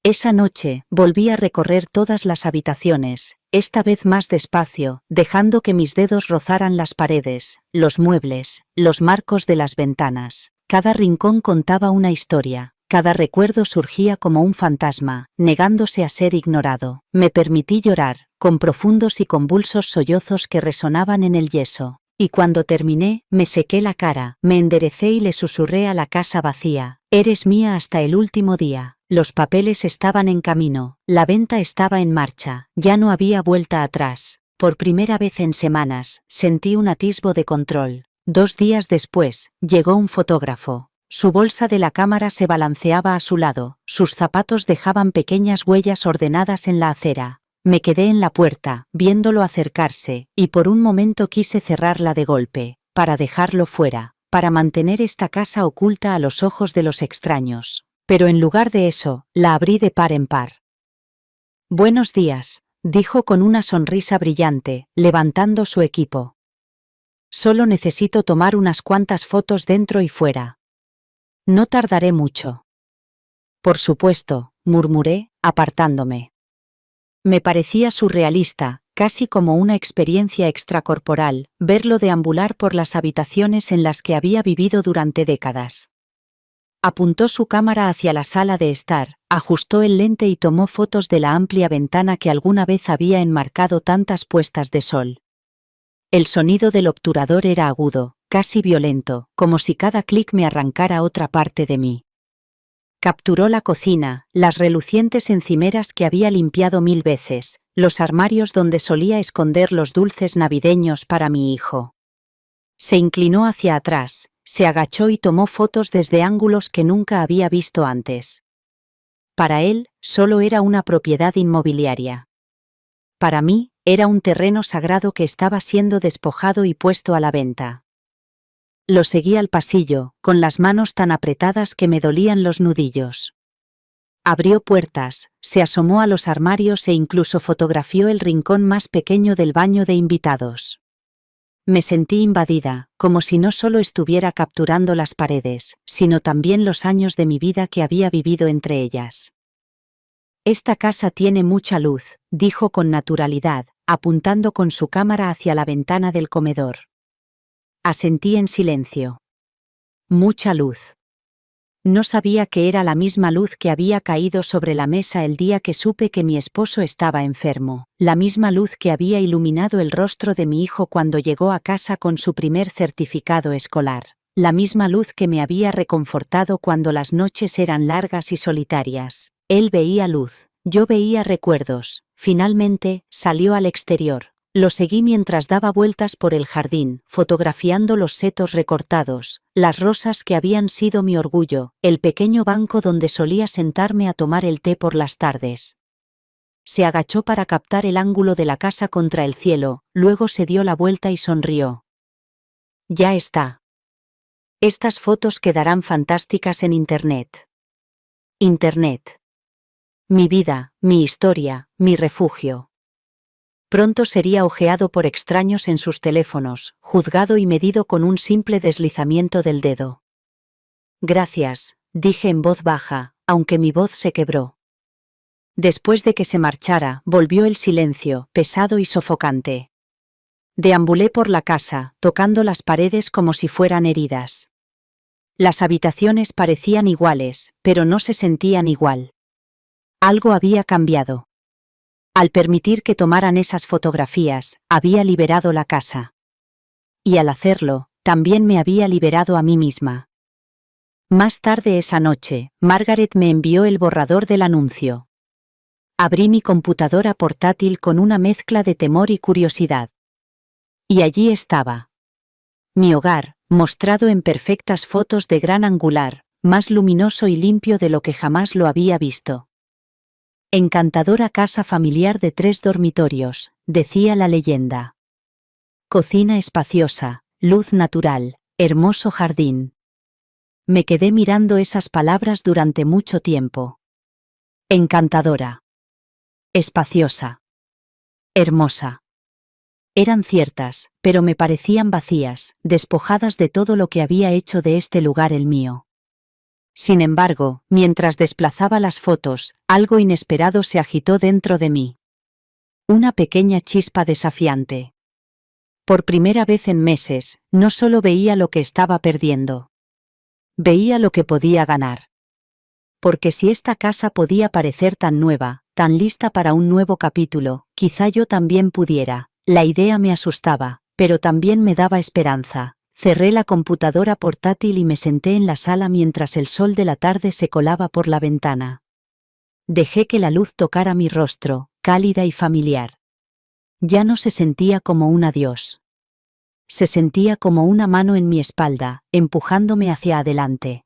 Esa noche, volví a recorrer todas las habitaciones, esta vez más despacio, dejando que mis dedos rozaran las paredes, los muebles, los marcos de las ventanas. Cada rincón contaba una historia. Cada recuerdo surgía como un fantasma, negándose a ser ignorado. Me permití llorar, con profundos y convulsos sollozos que resonaban en el yeso. Y cuando terminé, me sequé la cara, me enderecé y le susurré a la casa vacía: «Eres mía hasta el último día». Los papeles estaban en camino, la venta estaba en marcha, ya no había vuelta atrás. Por primera vez en semanas, sentí un atisbo de control. 2 días después, llegó un fotógrafo. Su bolsa de la cámara se balanceaba a su lado, sus zapatos dejaban pequeñas huellas ordenadas en la acera. Me quedé en la puerta, viéndolo acercarse, y por un momento quise cerrarla de golpe, para dejarlo fuera, para mantener esta casa oculta a los ojos de los extraños. Pero en lugar de eso, la abrí de par en par. «Buenos días», dijo con una sonrisa brillante, levantando su equipo. «Solo necesito tomar unas cuantas fotos dentro y fuera. No tardaré mucho». «Por supuesto», murmuré, apartándome. Me parecía surrealista, casi como una experiencia extracorporal, verlo deambular por las habitaciones en las que había vivido durante décadas. Apuntó su cámara hacia la sala de estar, ajustó el lente y tomó fotos de la amplia ventana que alguna vez había enmarcado tantas puestas de sol. El sonido del obturador era agudo, casi violento, como si cada clic me arrancara otra parte de mí. Capturó la cocina, las relucientes encimeras que había limpiado 1000 veces, los armarios donde solía esconder los dulces navideños para mi hijo. Se inclinó hacia atrás, se agachó y tomó fotos desde ángulos que nunca había visto antes. Para él, solo era una propiedad inmobiliaria. Para mí, era un terreno sagrado que estaba siendo despojado y puesto a la venta. Lo seguí al pasillo, con las manos tan apretadas que me dolían los nudillos. Abrió puertas, se asomó a los armarios e incluso fotografió el rincón más pequeño del baño de invitados. Me sentí invadida, como si no solo estuviera capturando las paredes, sino también los años de mi vida que había vivido entre ellas. «Esta casa tiene mucha luz», dijo con naturalidad, apuntando con su cámara hacia la ventana del comedor. Asentí en silencio. Mucha luz. No sabía que era la misma luz que había caído sobre la mesa el día que supe que mi esposo estaba enfermo, la misma luz que había iluminado el rostro de mi hijo cuando llegó a casa con su primer certificado escolar, la misma luz que me había reconfortado cuando las noches eran largas y solitarias. Él veía luz, yo veía recuerdos. Finalmente, salió al exterior. Lo seguí mientras daba vueltas por el jardín, fotografiando los setos recortados, las rosas que habían sido mi orgullo, el pequeño banco donde solía sentarme a tomar el té por las tardes. Se agachó para captar el ángulo de la casa contra el cielo, luego se dio la vuelta y sonrió. «Ya está. Estas fotos quedarán fantásticas en Internet». Internet. Mi vida, mi historia, mi refugio. Pronto sería ojeado por extraños en sus teléfonos, juzgado y medido con un simple deslizamiento del dedo. «Gracias», dije en voz baja, aunque mi voz se quebró. Después de que se marchara, volvió el silencio, pesado y sofocante. Deambulé por la casa, tocando las paredes como si fueran heridas. Las habitaciones parecían iguales, pero no se sentían igual. Algo había cambiado. Al permitir que tomaran esas fotografías, había liberado la casa. Y al hacerlo, también me había liberado a mí misma. Más tarde esa noche, Margaret me envió el borrador del anuncio. Abrí mi computadora portátil con una mezcla de temor y curiosidad. Y allí estaba. Mi hogar, mostrado en perfectas fotos de gran angular, más luminoso y limpio de lo que jamás lo había visto. Encantadora casa familiar de 3 dormitorios, decía la leyenda. Cocina espaciosa, luz natural, hermoso jardín. Me quedé mirando esas palabras durante mucho tiempo. Encantadora. Espaciosa. Hermosa. Eran ciertas, pero me parecían vacías, despojadas de todo lo que había hecho de este lugar el mío. Sin embargo, mientras desplazaba las fotos, algo inesperado se agitó dentro de mí. Una pequeña chispa desafiante. Por primera vez en meses, no solo veía lo que estaba perdiendo. Veía lo que podía ganar. Porque si esta casa podía parecer tan nueva, tan lista para un nuevo capítulo, quizá yo también pudiera. La idea me asustaba, pero también me daba esperanza. Cerré la computadora portátil y me senté en la sala mientras el sol de la tarde se colaba por la ventana. Dejé que la luz tocara mi rostro, cálida y familiar. Ya no se sentía como un adiós. Se sentía como una mano en mi espalda, empujándome hacia adelante.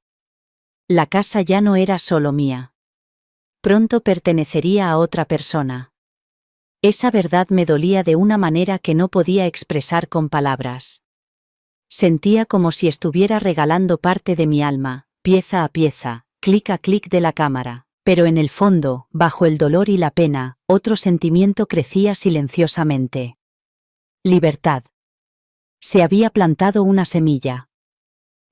La casa ya no era solo mía. Pronto pertenecería a otra persona. Esa verdad me dolía de una manera que no podía expresar con palabras. Sentía como si estuviera regalando parte de mi alma, pieza a pieza, clic a clic de la cámara, pero en el fondo, bajo el dolor y la pena, otro sentimiento crecía silenciosamente. Libertad. Se había plantado una semilla.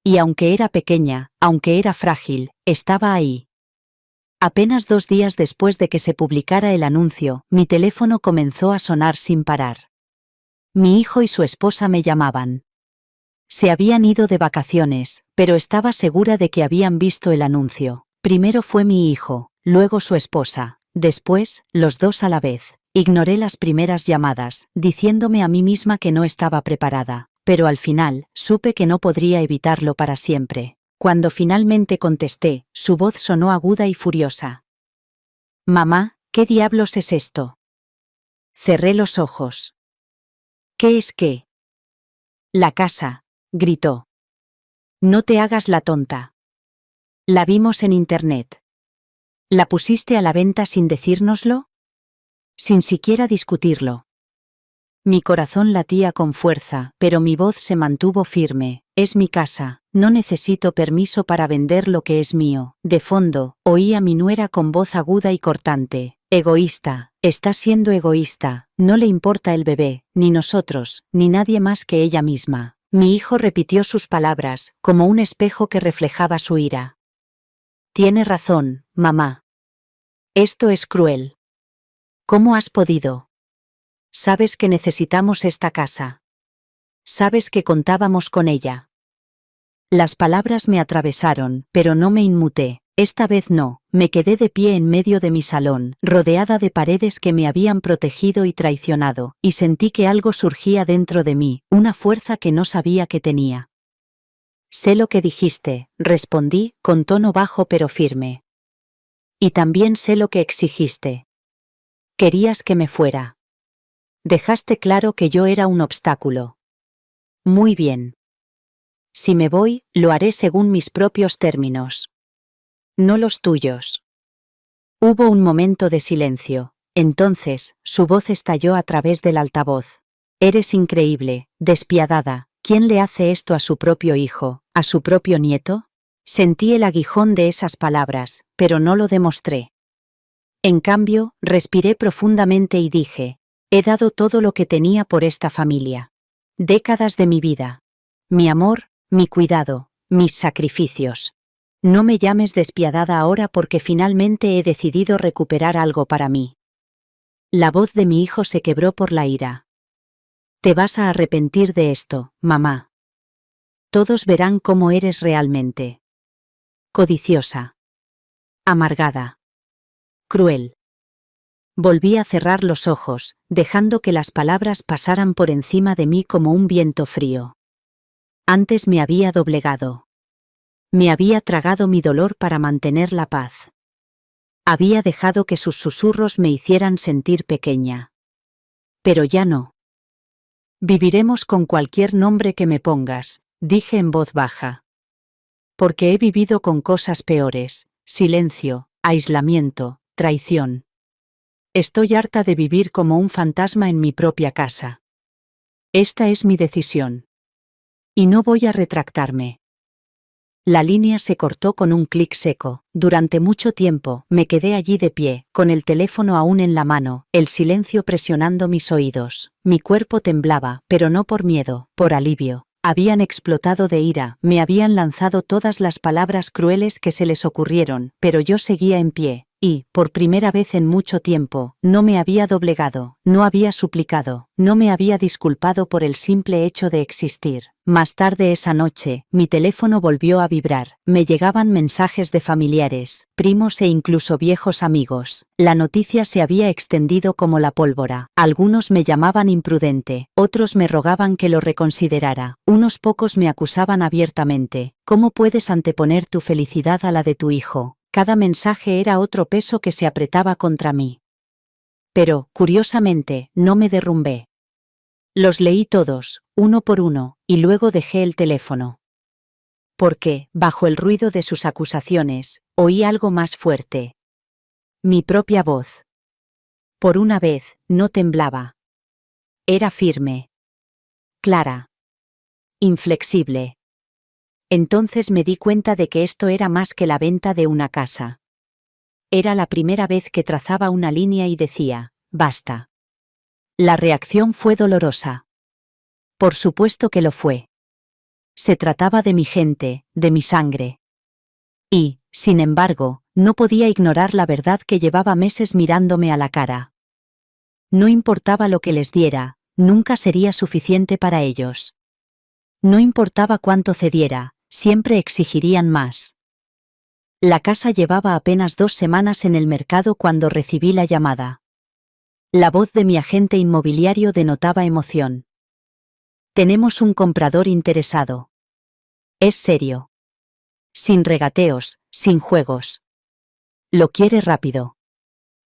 Y aunque era pequeña, aunque era frágil, estaba ahí. Apenas 2 días después de que se publicara el anuncio, mi teléfono comenzó a sonar sin parar. Mi hijo y su esposa me llamaban. Se habían ido de vacaciones, pero estaba segura de que habían visto el anuncio. Primero fue mi hijo, luego su esposa, después, los dos a la vez. Ignoré las primeras llamadas, diciéndome a mí misma que no estaba preparada, pero al final, supe que no podría evitarlo para siempre. Cuando finalmente contesté, su voz sonó aguda y furiosa. «Mamá, ¿qué diablos es esto?» Cerré los ojos. «¿Qué es qué?» «La casa», gritó. «No te hagas la tonta. La vimos en internet. ¿La pusiste a la venta sin decírnoslo?» Sin siquiera discutirlo. Mi corazón latía con fuerza, pero mi voz se mantuvo firme. «Es mi casa, no necesito permiso para vender lo que es mío». De fondo, oí a mi nuera con voz aguda y cortante. «Egoísta, está siendo egoísta, no le importa el bebé, ni nosotros, ni nadie más que ella misma». Mi hijo repitió sus palabras, como un espejo que reflejaba su ira. «Tiene razón, mamá. Esto es cruel. ¿Cómo has podido? Sabes que necesitamos esta casa. Sabes que contábamos con ella». Las palabras me atravesaron, pero no me inmuté. Esta vez no, me quedé de pie en medio de mi salón, rodeada de paredes que me habían protegido y traicionado, y sentí que algo surgía dentro de mí, una fuerza que no sabía que tenía. «Sé lo que dijiste», respondí, con tono bajo pero firme. «Y también sé lo que exigiste. Querías que me fuera. Dejaste claro que yo era un obstáculo. Muy bien. Si me voy, lo haré según mis propios términos. No los tuyos». Hubo un momento de silencio. Entonces, su voz estalló a través del altavoz. «Eres increíble, despiadada. ¿Quién le hace esto a su propio hijo, a su propio nieto?» Sentí el aguijón de esas palabras, pero no lo demostré. En cambio, respiré profundamente y dije: «He dado todo lo que tenía por esta familia. Décadas de mi vida. Mi amor, mi cuidado, mis sacrificios. No me llames despiadada ahora porque finalmente he decidido recuperar algo para mí». La voz de mi hijo se quebró por la ira. Te vas a arrepentir de esto, mamá. Todos verán cómo eres realmente. Codiciosa. Amargada. Cruel. Volví a cerrar los ojos, dejando que las palabras pasaran por encima de mí como un viento frío. Antes me había doblegado. Me había tragado mi dolor para mantener la paz. Había dejado que sus susurros me hicieran sentir pequeña. Pero ya no. Viviremos con cualquier nombre que me pongas, dije en voz baja. Porque he vivido con cosas peores: silencio, aislamiento, traición. Estoy harta de vivir como un fantasma en mi propia casa. Esta es mi decisión. Y no voy a retractarme. La línea se cortó con un clic seco. Durante mucho tiempo me quedé allí de pie, con el teléfono aún en la mano, el silencio presionando mis oídos. Mi cuerpo temblaba, pero no por miedo, por alivio. Habían explotado de ira, me habían lanzado todas las palabras crueles que se les ocurrieron, pero yo seguía en pie. Y, por primera vez en mucho tiempo, no me había doblegado, no había suplicado, no me había disculpado por el simple hecho de existir. Más tarde esa noche, mi teléfono volvió a vibrar. Me llegaban mensajes de familiares, primos e incluso viejos amigos. La noticia se había extendido como la pólvora. Algunos me llamaban imprudente, otros me rogaban que lo reconsiderara. Unos pocos me acusaban abiertamente. ¿Cómo puedes anteponer tu felicidad a la de tu hijo? Cada mensaje era otro peso que se apretaba contra mí. Pero, curiosamente, no me derrumbé. Los leí todos, uno por uno, y luego dejé el teléfono. Porque, bajo el ruido de sus acusaciones, oí algo más fuerte. Mi propia voz. Por una vez, no temblaba. Era firme. Clara. Inflexible. Entonces me di cuenta de que esto era más que la venta de una casa. Era la primera vez que trazaba una línea y decía, basta. La reacción fue dolorosa. Por supuesto que lo fue. Se trataba de mi gente, de mi sangre. Y, sin embargo, no podía ignorar la verdad que llevaba meses mirándome a la cara. No importaba lo que les diera, nunca sería suficiente para ellos. No importaba cuánto cediera, siempre exigirían más. La casa llevaba apenas 2 semanas en el mercado cuando recibí la llamada. La voz de mi agente inmobiliario denotaba emoción. Tenemos un comprador interesado. Es serio. Sin regateos, sin juegos. Lo quiere rápido.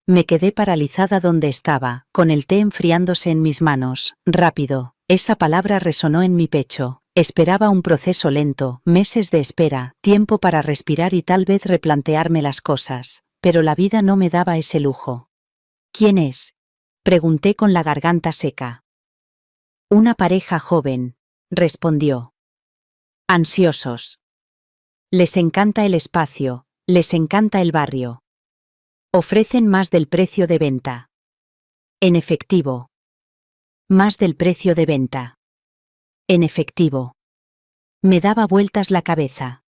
Me quedé paralizada donde estaba, con el té enfriándose en mis manos. Rápido, esa palabra resonó en mi pecho. Esperaba un proceso lento, meses de espera, tiempo para respirar y tal vez replantearme las cosas, pero la vida no me daba ese lujo. ¿Quién es?, pregunté con la garganta seca. Una pareja joven, respondió. Ansiosos. Les encanta el espacio, les encanta el barrio. Ofrecen más del precio de venta. En efectivo. Más del precio de venta. En efectivo. Me daba vueltas la cabeza.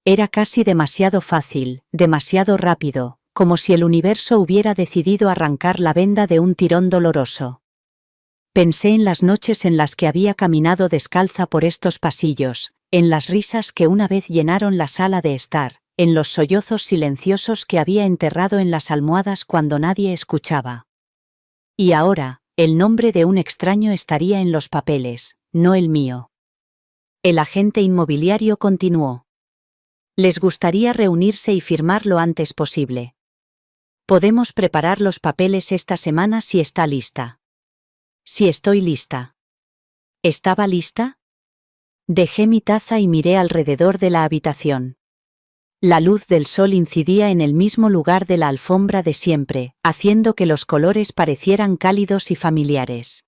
Era casi demasiado fácil, demasiado rápido, como si el universo hubiera decidido arrancar la venda de un tirón doloroso. Pensé en las noches en las que había caminado descalza por estos pasillos, en las risas que una vez llenaron la sala de estar, en los sollozos silenciosos que había enterrado en las almohadas cuando nadie escuchaba. Y ahora, el nombre de un extraño estaría en los papeles, no el mío. El agente inmobiliario continuó. Les gustaría reunirse y firmar lo antes posible. Podemos preparar los papeles esta semana si está lista. Si estoy lista. ¿Estaba lista? Dejé mi taza y miré alrededor de la habitación. La luz del sol incidía en el mismo lugar de la alfombra de siempre, haciendo que los colores parecieran cálidos y familiares.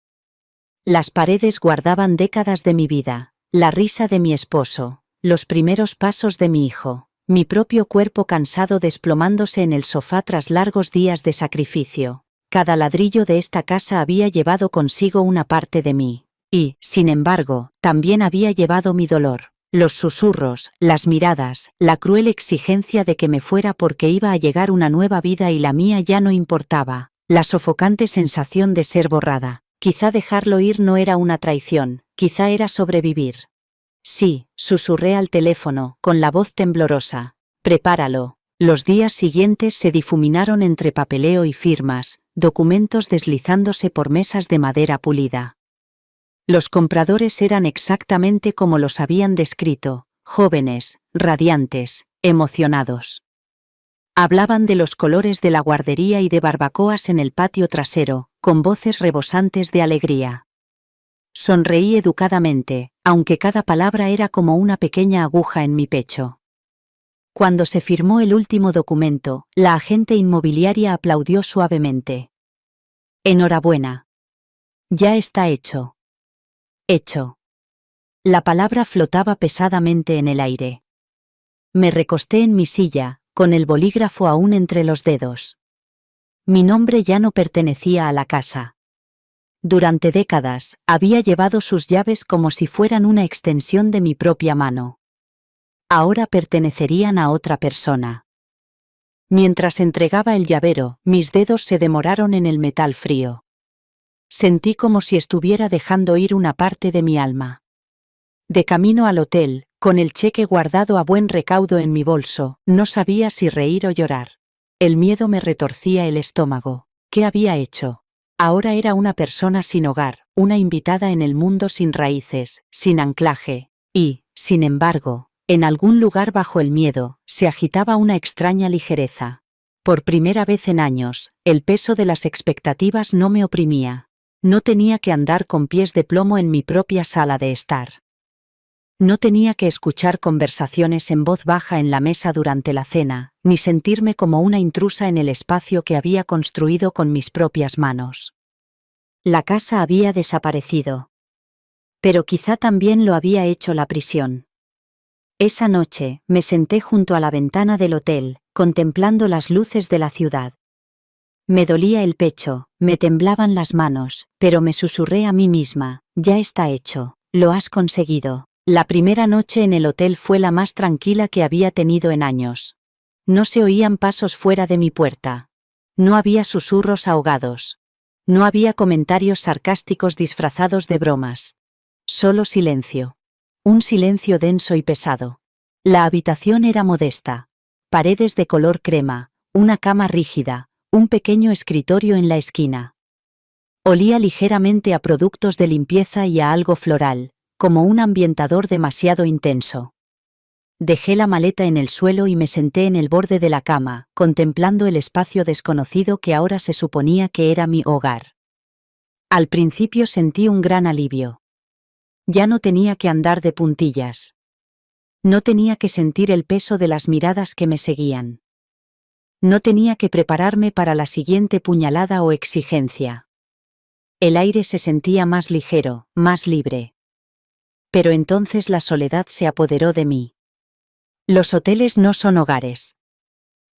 Las paredes guardaban décadas de mi vida, la risa de mi esposo, los primeros pasos de mi hijo, mi propio cuerpo cansado desplomándose en el sofá tras largos días de sacrificio. Cada ladrillo de esta casa había llevado consigo una parte de mí. Y, sin embargo, también había llevado mi dolor. Los susurros, las miradas, la cruel exigencia de que me fuera porque iba a llegar una nueva vida y la mía ya no importaba, la sofocante sensación de ser borrada. Quizá dejarlo ir no era una traición, quizá era sobrevivir. Sí, susurré al teléfono, con la voz temblorosa. Prepáralo. Los días siguientes se difuminaron entre papeleo y firmas, documentos deslizándose por mesas de madera pulida. Los compradores eran exactamente como los habían descrito, jóvenes, radiantes, emocionados. Hablaban de los colores de la guardería y de barbacoas en el patio trasero, con voces rebosantes de alegría. Sonreí educadamente, aunque cada palabra era como una pequeña aguja en mi pecho. Cuando se firmó el último documento, la agente inmobiliaria aplaudió suavemente. Enhorabuena. Ya está hecho. Hecho. La palabra flotaba pesadamente en el aire. Me recosté en mi silla, con el bolígrafo aún entre los dedos. Mi nombre ya no pertenecía a la casa. Durante décadas, había llevado sus llaves como si fueran una extensión de mi propia mano. Ahora pertenecerían a otra persona. Mientras entregaba el llavero, mis dedos se demoraron en el metal frío. Sentí como si estuviera dejando ir una parte de mi alma. De camino al hotel, con el cheque guardado a buen recaudo en mi bolso, no sabía si reír o llorar. El miedo me retorcía el estómago. ¿Qué había hecho? Ahora era una persona sin hogar, una invitada en el mundo sin raíces, sin anclaje, y, sin embargo, en algún lugar bajo el miedo, se agitaba una extraña ligereza. Por primera vez en años, el peso de las expectativas no me oprimía. No tenía que andar con pies de plomo en mi propia sala de estar. No tenía que escuchar conversaciones en voz baja en la mesa durante la cena, ni sentirme como una intrusa en el espacio que había construido con mis propias manos. La casa había desaparecido. Pero quizá también lo había hecho la prisión. Esa noche, me senté junto a la ventana del hotel, contemplando las luces de la ciudad. Me dolía el pecho, me temblaban las manos, pero me susurré a mí misma, ya está hecho, lo has conseguido. La primera noche en el hotel fue la más tranquila que había tenido en años. No se oían pasos fuera de mi puerta. No había susurros ahogados. No había comentarios sarcásticos disfrazados de bromas. Solo silencio. Un silencio denso y pesado. La habitación era modesta. Paredes de color crema, una cama rígida, un pequeño escritorio en la esquina. Olía ligeramente a productos de limpieza y a algo floral, como un ambientador demasiado intenso. Dejé la maleta en el suelo y me senté en el borde de la cama, contemplando el espacio desconocido que ahora se suponía que era mi hogar. Al principio sentí un gran alivio. Ya no tenía que andar de puntillas. No tenía que sentir el peso de las miradas que me seguían. No tenía que prepararme para la siguiente puñalada o exigencia. El aire se sentía más ligero, más libre. Pero entonces la soledad se apoderó de mí. Los hoteles no son hogares.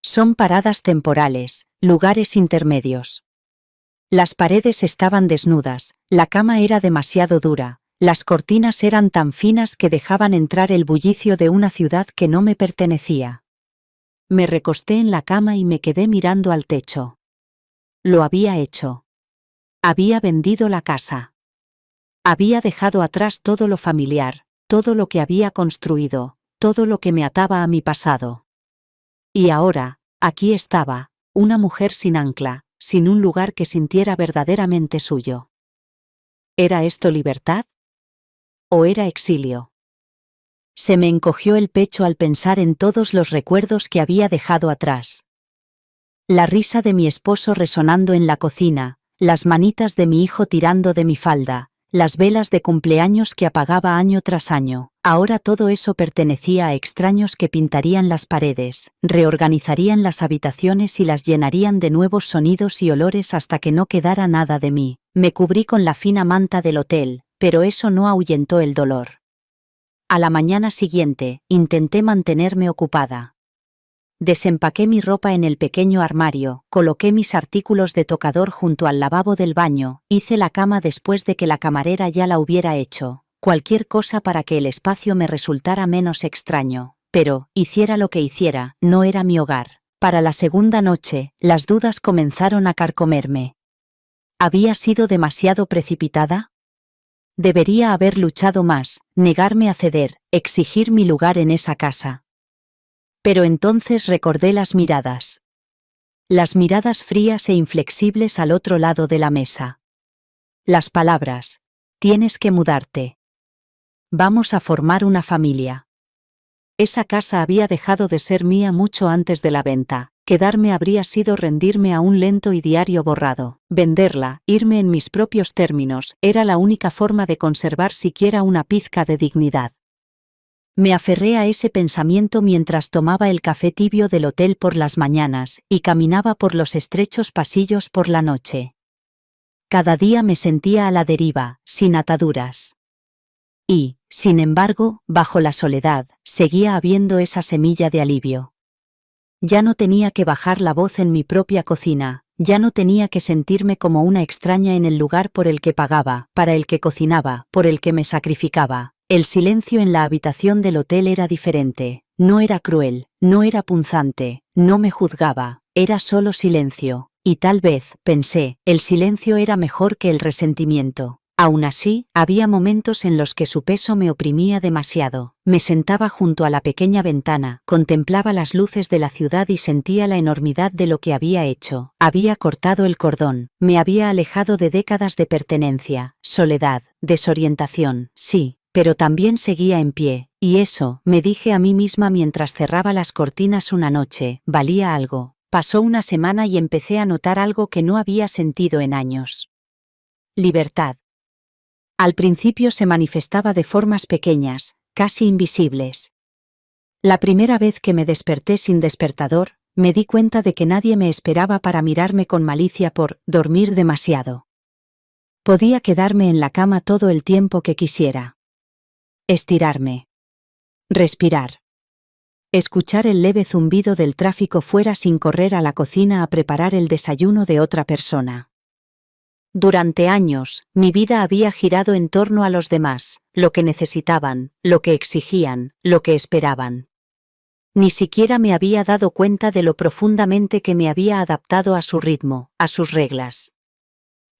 Son paradas temporales, lugares intermedios. Las paredes estaban desnudas, la cama era demasiado dura, las cortinas eran tan finas que dejaban entrar el bullicio de una ciudad que no me pertenecía. Me recosté en la cama y me quedé mirando al techo. Lo había hecho. Había vendido la casa. Había dejado atrás todo lo familiar, todo lo que había construido, todo lo que me ataba a mi pasado. Y ahora, aquí estaba, una mujer sin ancla, sin un lugar que sintiera verdaderamente suyo. ¿Era esto libertad? ¿O era exilio? Se me encogió el pecho al pensar en todos los recuerdos que había dejado atrás. La risa de mi esposo resonando en la cocina, las manitas de mi hijo tirando de mi falda, las velas de cumpleaños que apagaba año tras año. Ahora todo eso pertenecía a extraños que pintarían las paredes, reorganizarían las habitaciones y las llenarían de nuevos sonidos y olores hasta que no quedara nada de mí. Me cubrí con la fina manta del hotel, pero eso no ahuyentó el dolor. A la mañana siguiente, intenté mantenerme ocupada. Desempaqué mi ropa en el pequeño armario, coloqué mis artículos de tocador junto al lavabo del baño, hice la cama después de que la camarera ya la hubiera hecho, cualquier cosa para que el espacio me resultara menos extraño, pero, hiciera lo que hiciera, no era mi hogar. Para la segunda noche, las dudas comenzaron a carcomerme. ¿Había sido demasiado precipitada? Debería haber luchado más, negarme a ceder, exigir mi lugar en esa casa. Pero entonces recordé las miradas. Las miradas frías e inflexibles al otro lado de la mesa. Las palabras: tienes que mudarte. Vamos a formar una familia. Esa casa había dejado de ser mía mucho antes de la venta. Quedarme habría sido rendirme a un lento y diario borrado. Venderla, irme en mis propios términos, era la única forma de conservar siquiera una pizca de dignidad. Me aferré a ese pensamiento mientras tomaba el café tibio del hotel por las mañanas y caminaba por los estrechos pasillos por la noche. Cada día me sentía a la deriva, sin ataduras. Y, sin embargo, bajo la soledad, seguía habiendo esa semilla de alivio. Ya no tenía que bajar la voz en mi propia cocina, ya no tenía que sentirme como una extraña en el lugar por el que pagaba, para el que cocinaba, por el que me sacrificaba. El silencio en la habitación del hotel era diferente, no era cruel, no era punzante, no me juzgaba, era solo silencio, y tal vez, pensé, el silencio era mejor que el resentimiento. Aún así, había momentos en los que su peso me oprimía demasiado. Me sentaba junto a la pequeña ventana, contemplaba las luces de la ciudad y sentía la enormidad de lo que había hecho. Había cortado el cordón, me había alejado de décadas de pertenencia, soledad, desorientación, sí, pero también seguía en pie, y eso, me dije a mí misma mientras cerraba las cortinas una noche, valía algo. Pasó una semana y empecé a notar algo que no había sentido en años. Libertad. Al principio se manifestaba de formas pequeñas, casi invisibles. La primera vez que me desperté sin despertador, me di cuenta de que nadie me esperaba para mirarme con malicia por dormir demasiado. Podía quedarme en la cama todo el tiempo que quisiera. Estirarme. Respirar. Escuchar el leve zumbido del tráfico fuera sin correr a la cocina a preparar el desayuno de otra persona. Durante años, mi vida había girado en torno a los demás, lo que necesitaban, lo que exigían, lo que esperaban. Ni siquiera me había dado cuenta de lo profundamente que me había adaptado a su ritmo, a sus reglas.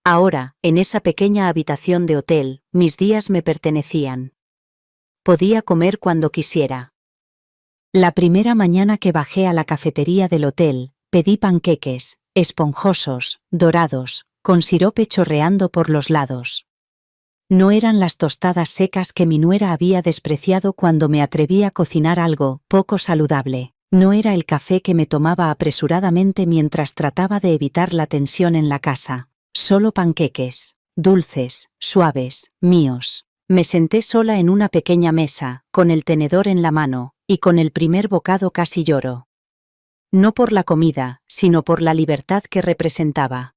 Ahora, en esa pequeña habitación de hotel, mis días me pertenecían. Podía comer cuando quisiera. La primera mañana que bajé a la cafetería del hotel, pedí panqueques, esponjosos, dorados, con sirope chorreando por los lados. No eran las tostadas secas que mi nuera había despreciado cuando me atreví a cocinar algo poco saludable. No era el café que me tomaba apresuradamente mientras trataba de evitar la tensión en la casa. Solo panqueques, dulces, suaves, míos. Me senté sola en una pequeña mesa, con el tenedor en la mano, y con el primer bocado casi lloro. No por la comida, sino por la libertad que representaba.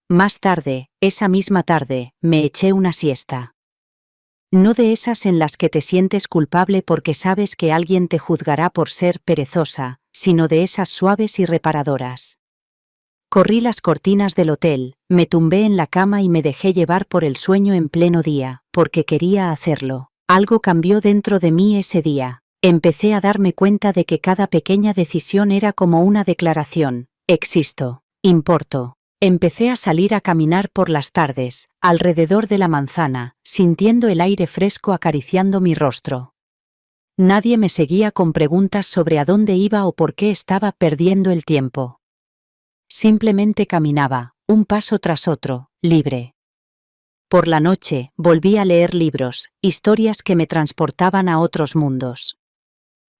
Más tarde, esa misma tarde, me eché una siesta. No de esas en las que te sientes culpable porque sabes que alguien te juzgará por ser perezosa, sino de esas suaves y reparadoras. Corrí las cortinas del hotel, me tumbé en la cama y me dejé llevar por el sueño en pleno día, porque quería hacerlo. Algo cambió dentro de mí ese día. Empecé a darme cuenta de que cada pequeña decisión era como una declaración. Existo. Importo. Empecé a salir a caminar por las tardes, alrededor de la manzana, sintiendo el aire fresco acariciando mi rostro. Nadie me seguía con preguntas sobre a dónde iba o por qué estaba perdiendo el tiempo. Simplemente caminaba, un paso tras otro, libre. Por la noche, volví a leer libros, historias que me transportaban a otros mundos.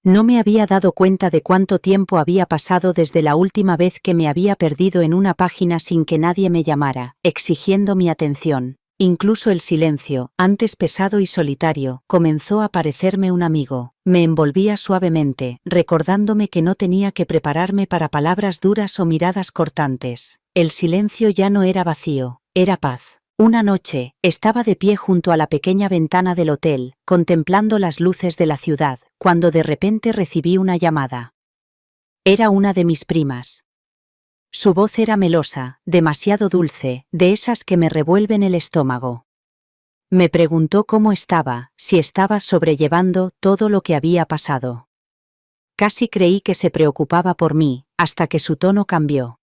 No me había dado cuenta de cuánto tiempo había pasado desde la última vez que me había perdido en una página sin que nadie me llamara, exigiendo mi atención. Incluso el silencio, antes pesado y solitario, comenzó a parecerme un amigo. Me envolvía suavemente, recordándome que no tenía que prepararme para palabras duras o miradas cortantes. El silencio ya no era vacío, era paz. Una noche, estaba de pie junto a la pequeña ventana del hotel, contemplando las luces de la ciudad, cuando de repente recibí una llamada. Era una de mis primas. Su voz era melosa, demasiado dulce, de esas que me revuelven el estómago. Me preguntó cómo estaba, si estaba sobrellevando todo lo que había pasado. Casi creí que se preocupaba por mí, hasta que su tono cambió.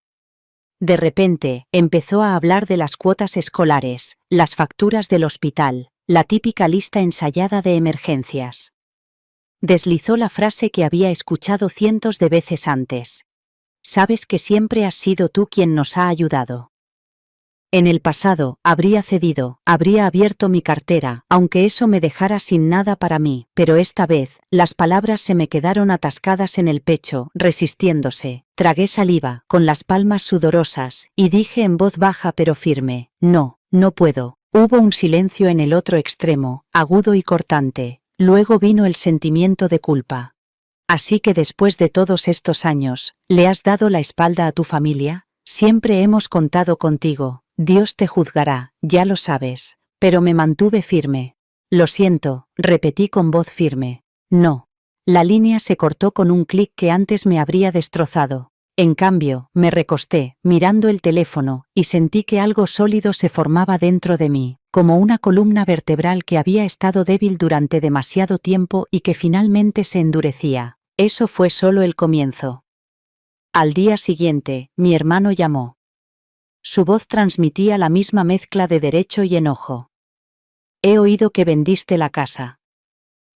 De repente, empezó a hablar de las cuotas escolares, las facturas del hospital, la típica lista ensayada de emergencias. Deslizó la frase que había escuchado cientos de veces antes. Sabes que siempre has sido tú quien nos ha ayudado. En el pasado, habría cedido, habría abierto mi cartera, aunque eso me dejara sin nada para mí, pero esta vez, las palabras se me quedaron atascadas en el pecho, resistiéndose. Tragué saliva, con las palmas sudorosas, y dije en voz baja pero firme, no, no puedo. Hubo un silencio en el otro extremo, agudo y cortante. Luego vino el sentimiento de culpa. Así que después de todos estos años, ¿le has dado la espalda a tu familia? Siempre hemos contado contigo. Dios te juzgará, ya lo sabes. Pero me mantuve firme. Lo siento, repetí con voz firme. No. La línea se cortó con un clic que antes me habría destrozado. En cambio, me recosté, mirando el teléfono, y sentí que algo sólido se formaba dentro de mí, como una columna vertebral que había estado débil durante demasiado tiempo y que finalmente se endurecía. Eso fue solo el comienzo. Al día siguiente, mi hermano llamó. Su voz transmitía la misma mezcla de derecho y enojo. He oído que vendiste la casa.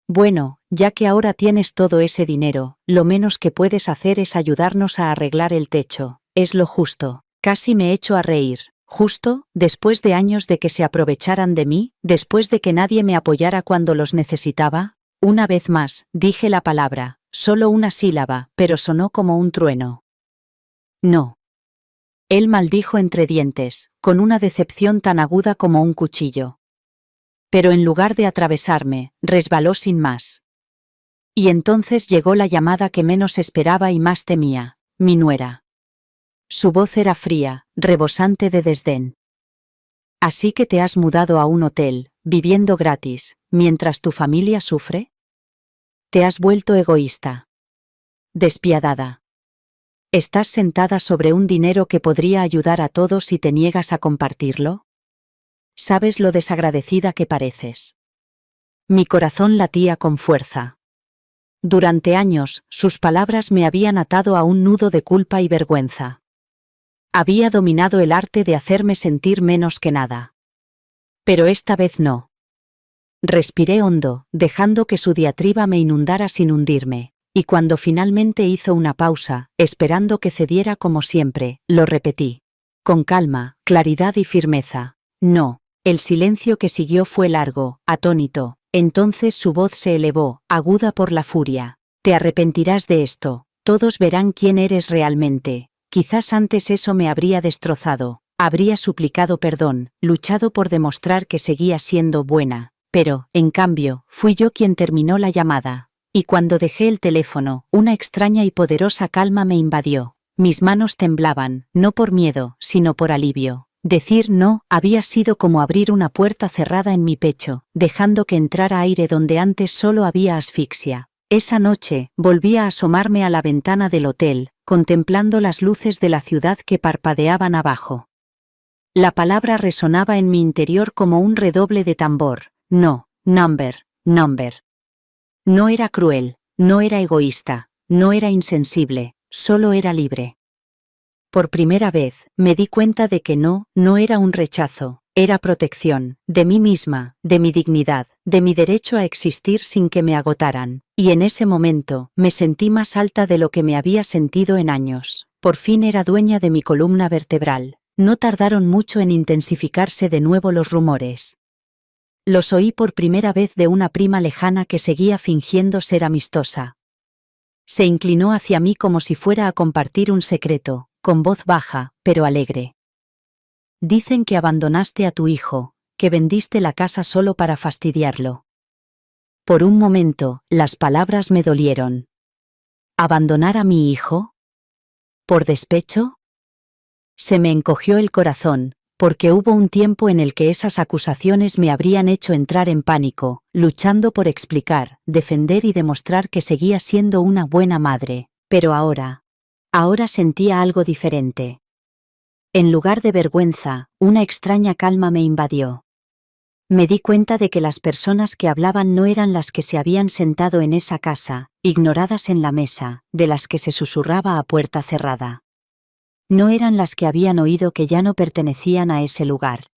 Bueno, ya que ahora tienes todo ese dinero, lo menos que puedes hacer es ayudarnos a arreglar el techo. Es lo justo. Casi me echo a reír. Justo, después de años de que se aprovecharan de mí, después de que nadie me apoyara cuando los necesitaba. Una vez más, dije la palabra, solo una sílaba, pero sonó como un trueno. No. Él maldijo entre dientes, con una decepción tan aguda como un cuchillo. Pero en lugar de atravesarme, resbaló sin más. Y entonces llegó la llamada que menos esperaba y más temía, mi nuera. Su voz era fría, rebosante de desdén. ¿Así que te has mudado a un hotel, viviendo gratis, mientras tu familia sufre? Te has vuelto egoísta. Despiadada. ¿Estás sentada sobre un dinero que podría ayudar a todos y te niegas a compartirlo? ¿Sabes lo desagradecida que pareces? Mi corazón latía con fuerza. Durante años, sus palabras me habían atado a un nudo de culpa y vergüenza. Había dominado el arte de hacerme sentir menos que nada. Pero esta vez no. Respiré hondo, dejando que su diatriba me inundara sin hundirme. Y cuando finalmente hizo una pausa, esperando que cediera como siempre, lo repetí. Con calma, claridad y firmeza. No. El silencio que siguió fue largo, atónito. Entonces su voz se elevó, aguda por la furia. Te arrepentirás de esto. Todos verán quién eres realmente. Quizás antes eso me habría destrozado. Habría suplicado perdón, luchado por demostrar que seguía siendo buena. Pero, en cambio, fui yo quien terminó la llamada. Y cuando dejé el teléfono, una extraña y poderosa calma me invadió. Mis manos temblaban, no por miedo, sino por alivio. Decir no había sido como abrir una puerta cerrada en mi pecho, dejando que entrara aire donde antes solo había asfixia. Esa noche, volví a asomarme a la ventana del hotel, contemplando las luces de la ciudad que parpadeaban abajo. La palabra resonaba en mi interior como un redoble de tambor. No, number. No era cruel, no era egoísta, no era insensible, solo era libre. Por primera vez, me di cuenta de que no era un rechazo, era protección, de mí misma, de mi dignidad, de mi derecho a existir sin que me agotaran, y en ese momento, me sentí más alta de lo que me había sentido en años. Por fin era dueña de mi columna vertebral. No tardaron mucho en intensificarse de nuevo los rumores. Los oí por primera vez de una prima lejana que seguía fingiendo ser amistosa. Se inclinó hacia mí como si fuera a compartir un secreto, con voz baja, pero alegre. Dicen que abandonaste a tu hijo, que vendiste la casa solo para fastidiarlo. Por un momento, las palabras me dolieron. ¿Abandonar a mi hijo? ¿Por despecho? Se me encogió el corazón, porque hubo un tiempo en el que esas acusaciones me habrían hecho entrar en pánico, luchando por explicar, defender y demostrar que seguía siendo una buena madre. Pero ahora sentía algo diferente. En lugar de vergüenza, una extraña calma me invadió. Me di cuenta de que las personas que hablaban no eran las que se habían sentado en esa casa, ignoradas en la mesa, de las que se susurraba a puerta cerrada. No eran las que habían oído que ya no pertenecían a ese lugar.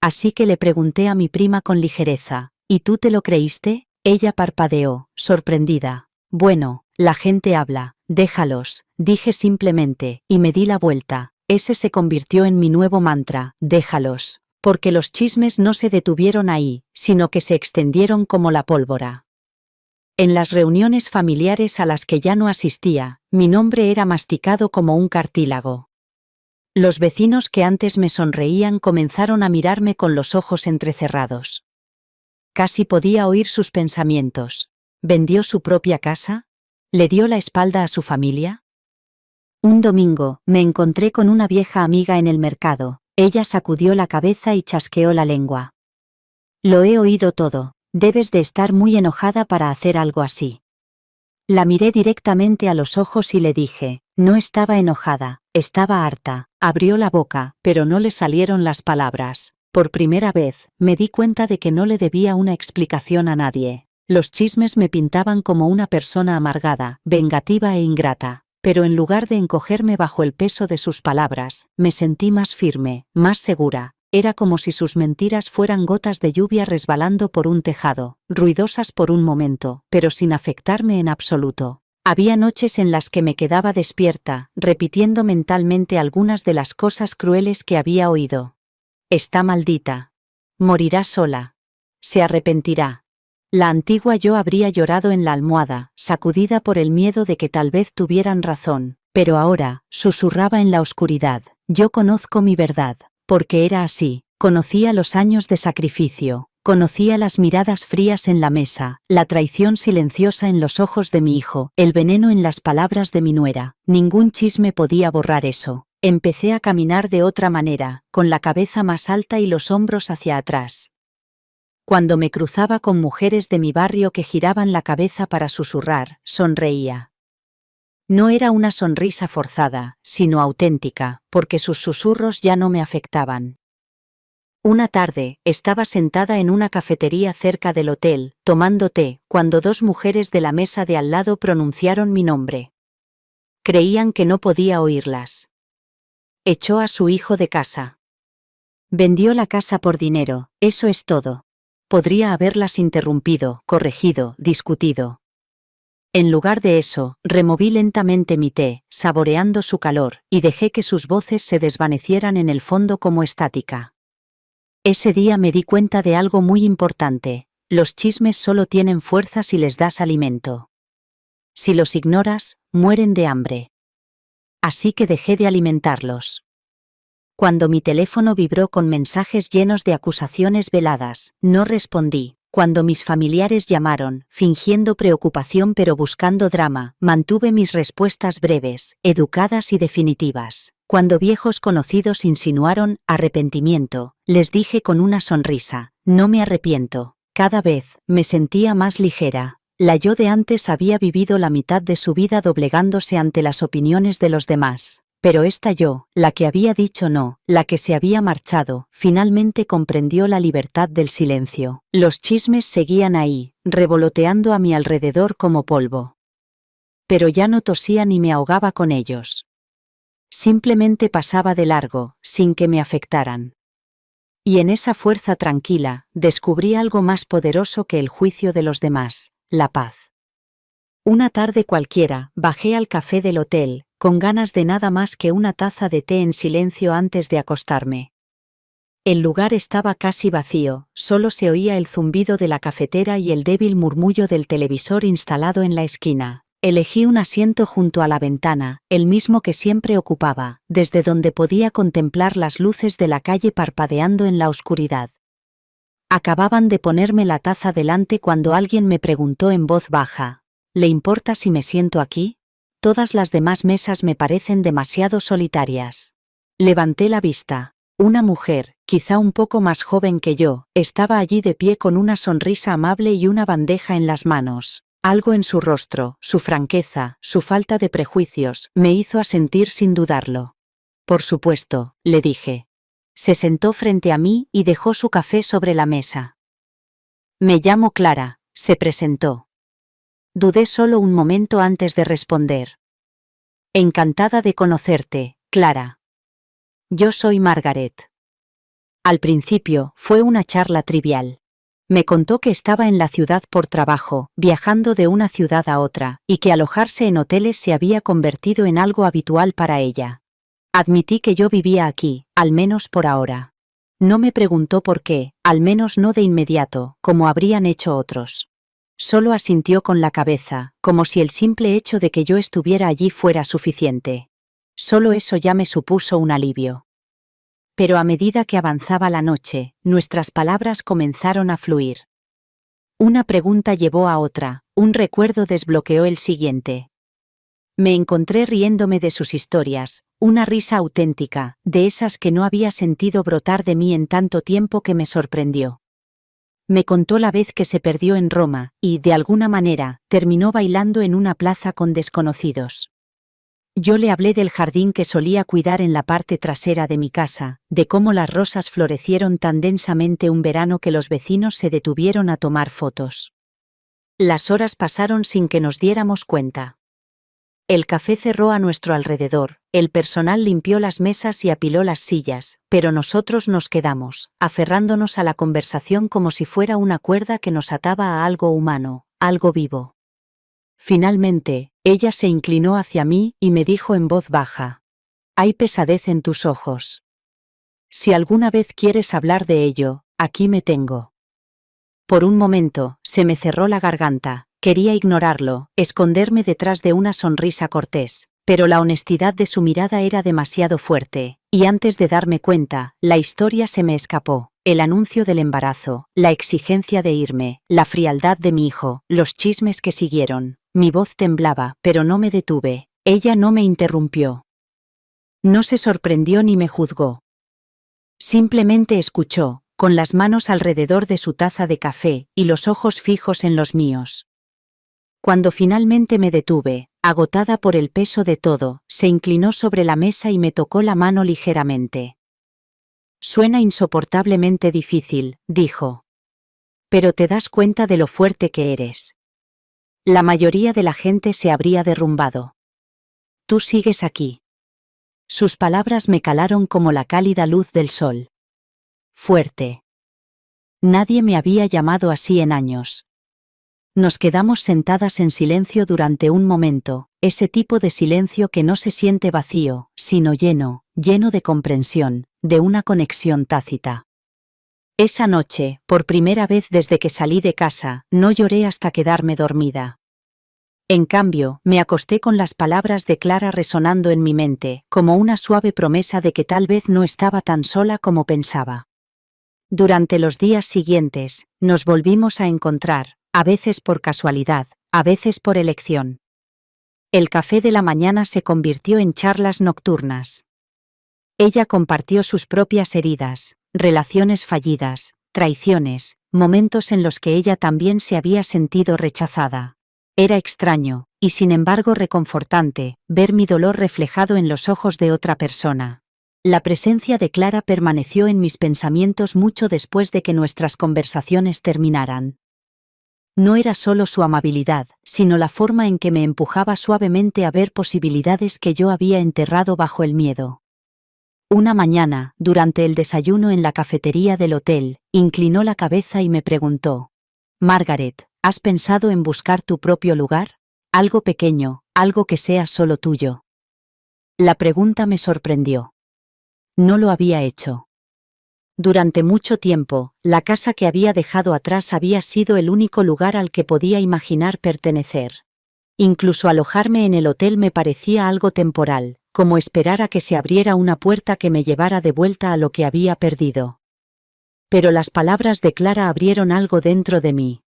Así que le pregunté a mi prima con ligereza, ¿y tú te lo creíste? Ella parpadeó, sorprendida. Bueno, la gente habla, déjalos, dije simplemente, y me di la vuelta. Ese se convirtió en mi nuevo mantra, déjalos, porque los chismes no se detuvieron ahí, sino que se extendieron como la pólvora. En las reuniones familiares a las que ya no asistía, mi nombre era masticado como un cartílago. Los vecinos que antes me sonreían comenzaron a mirarme con los ojos entrecerrados. Casi podía oír sus pensamientos. ¿Vendió su propia casa? ¿Le dio la espalda a su familia? Un domingo, me encontré con una vieja amiga en el mercado. Ella sacudió la cabeza y chasqueó la lengua. Lo he oído todo. Debes de estar muy enojada para hacer algo así. La miré directamente a los ojos y le dije, no estaba enojada, estaba harta. Abrió la boca, pero no le salieron las palabras. Por primera vez, me di cuenta de que no le debía una explicación a nadie. Los chismes me pintaban como una persona amargada, vengativa e ingrata. Pero en lugar de encogerme bajo el peso de sus palabras, me sentí más firme, más segura. Era como si sus mentiras fueran gotas de lluvia resbalando por un tejado, ruidosas por un momento, pero sin afectarme en absoluto. Había noches en las que me quedaba despierta, repitiendo mentalmente algunas de las cosas crueles que había oído. Está maldita. Morirá sola. Se arrepentirá. La antigua yo habría llorado en la almohada, sacudida por el miedo de que tal vez tuvieran razón, pero ahora, susurraba en la oscuridad, yo conozco mi verdad, porque era así, conocía los años de sacrificio, conocía las miradas frías en la mesa, la traición silenciosa en los ojos de mi hijo, el veneno en las palabras de mi nuera, ningún chisme podía borrar eso. Empecé a caminar de otra manera, con la cabeza más alta y los hombros hacia atrás. Cuando me cruzaba con mujeres de mi barrio que giraban la cabeza para susurrar, sonreía. No era una sonrisa forzada, sino auténtica, porque sus susurros ya no me afectaban. Una tarde, estaba sentada en una cafetería cerca del hotel, tomando té, cuando dos mujeres de la mesa de al lado pronunciaron mi nombre. Creían que no podía oírlas. Echó a su hijo de casa. Vendió la casa por dinero, eso es todo. Podría haberlas interrumpido, corregido, discutido. En lugar de eso, removí lentamente mi té, saboreando su calor, y dejé que sus voces se desvanecieran en el fondo como estática. Ese día me di cuenta de algo muy importante: los chismes solo tienen fuerza si les das alimento. Si los ignoras, mueren de hambre. Así que dejé de alimentarlos. Cuando mi teléfono vibró con mensajes llenos de acusaciones veladas, no respondí. Cuando mis familiares llamaron, fingiendo preocupación pero buscando drama, mantuve mis respuestas breves, educadas y definitivas. Cuando viejos conocidos insinuaron arrepentimiento, les dije con una sonrisa, no me arrepiento. Cada vez me sentía más ligera. La yo de antes había vivido la mitad de su vida doblegándose ante las opiniones de los demás. Pero esta yo, la que había dicho no, la que se había marchado, finalmente comprendió la libertad del silencio. Los chismes seguían ahí, revoloteando a mi alrededor como polvo. Pero ya no tosía ni me ahogaba con ellos. Simplemente pasaba de largo, sin que me afectaran. Y en esa fuerza tranquila, descubrí algo más poderoso que el juicio de los demás: la paz. Una tarde cualquiera, bajé al café del hotel, con ganas de nada más que una taza de té en silencio antes de acostarme. El lugar estaba casi vacío, solo se oía el zumbido de la cafetera y el débil murmullo del televisor instalado en la esquina. Elegí un asiento junto a la ventana, el mismo que siempre ocupaba, desde donde podía contemplar las luces de la calle parpadeando en la oscuridad. Acababan de ponerme la taza delante cuando alguien me preguntó en voz baja, ¿le importa si me siento aquí? Todas las demás mesas me parecen demasiado solitarias. Levanté la vista. Una mujer, quizá un poco más joven que yo, estaba allí de pie con una sonrisa amable y una bandeja en las manos. Algo en su rostro, su franqueza, su falta de prejuicios, me hizo asentir sin dudarlo. Por supuesto, le dije. Se sentó frente a mí y dejó su café sobre la mesa. Me llamo Clara, se presentó. Dudé solo un momento antes de responder. Encantada de conocerte, Clara. Yo soy Margaret. Al principio, fue una charla trivial. Me contó que estaba en la ciudad por trabajo, viajando de una ciudad a otra, y que alojarse en hoteles se había convertido en algo habitual para ella. Admití que yo vivía aquí, al menos por ahora. No me preguntó por qué, al menos no de inmediato, como habrían hecho otros. Solo asintió con la cabeza, como si el simple hecho de que yo estuviera allí fuera suficiente. Solo eso ya me supuso un alivio. Pero a medida que avanzaba la noche, nuestras palabras comenzaron a fluir. Una pregunta llevó a otra, un recuerdo desbloqueó el siguiente. Me encontré riéndome de sus historias, una risa auténtica, de esas que no había sentido brotar de mí en tanto tiempo que me sorprendió. Me contó la vez que se perdió en Roma, y, de alguna manera, terminó bailando en una plaza con desconocidos. Yo le hablé del jardín que solía cuidar en la parte trasera de mi casa, de cómo las rosas florecieron tan densamente un verano que los vecinos se detuvieron a tomar fotos. Las horas pasaron sin que nos diéramos cuenta. El café cerró a nuestro alrededor, el personal limpió las mesas y apiló las sillas, pero nosotros nos quedamos, aferrándonos a la conversación como si fuera una cuerda que nos ataba a algo humano, algo vivo. Finalmente, ella se inclinó hacia mí y me dijo en voz baja: «Hay pesadez en tus ojos. Si alguna vez quieres hablar de ello, aquí me tengo». Por un momento, se me cerró la garganta. Quería ignorarlo, esconderme detrás de una sonrisa cortés, pero la honestidad de su mirada era demasiado fuerte, y antes de darme cuenta, la historia se me escapó. El anuncio del embarazo, la exigencia de irme, la frialdad de mi hijo, los chismes que siguieron. Mi voz temblaba, pero no me detuve. Ella no me interrumpió. No se sorprendió ni me juzgó. Simplemente escuchó, con las manos alrededor de su taza de café y los ojos fijos en los míos. Cuando finalmente me detuve, agotada por el peso de todo, se inclinó sobre la mesa y me tocó la mano ligeramente. «Suena insoportablemente difícil», dijo. «Pero te das cuenta de lo fuerte que eres. La mayoría de la gente se habría derrumbado. Tú sigues aquí». Sus palabras me calaron como la cálida luz del sol. Fuerte. Nadie me había llamado así en años. Nos quedamos sentadas en silencio durante un momento, ese tipo de silencio que no se siente vacío, sino lleno de comprensión, de una conexión tácita. Esa noche, por primera vez desde que salí de casa, no lloré hasta quedarme dormida. En cambio, me acosté con las palabras de Clara resonando en mi mente, como una suave promesa de que tal vez no estaba tan sola como pensaba. Durante los días siguientes, nos volvimos a encontrar, a veces por casualidad, a veces por elección. El café de la mañana se convirtió en charlas nocturnas. Ella compartió sus propias heridas, relaciones fallidas, traiciones, momentos en los que ella también se había sentido rechazada. Era extraño, y sin embargo reconfortante, ver mi dolor reflejado en los ojos de otra persona. La presencia de Clara permaneció en mis pensamientos mucho después de que nuestras conversaciones terminaran. No era solo su amabilidad, sino la forma en que me empujaba suavemente a ver posibilidades que yo había enterrado bajo el miedo. Una mañana, durante el desayuno en la cafetería del hotel, inclinó la cabeza y me preguntó: «Margaret, ¿has pensado en buscar tu propio lugar? Algo pequeño, algo que sea solo tuyo». La pregunta me sorprendió. No lo había hecho. Durante mucho tiempo, la casa que había dejado atrás había sido el único lugar al que podía imaginar pertenecer. Incluso alojarme en el hotel me parecía algo temporal, como esperar a que se abriera una puerta que me llevara de vuelta a lo que había perdido. Pero las palabras de Clara abrieron algo dentro de mí.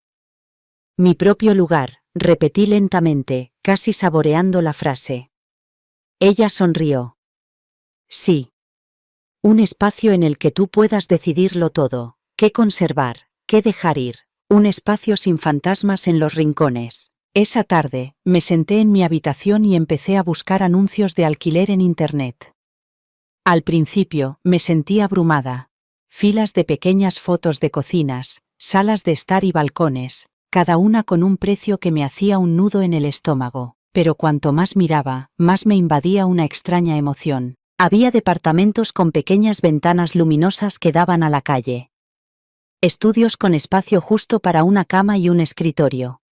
«Mi propio lugar», repetí lentamente, casi saboreando la frase. Ella sonrió. «Sí. Un espacio en el que tú puedas decidirlo todo, qué conservar, qué dejar ir, un espacio sin fantasmas en los rincones». Esa tarde, me senté en mi habitación y empecé a buscar anuncios de alquiler en Internet. Al principio, me sentí abrumada. Filas de pequeñas fotos de cocinas, salas de estar y balcones, cada una con un precio que me hacía un nudo en el estómago, pero cuanto más miraba, más me invadía una extraña emoción. Había departamentos con pequeñas ventanas luminosas que daban a la calle. Estudios con espacio justo para una cama y un escritorio.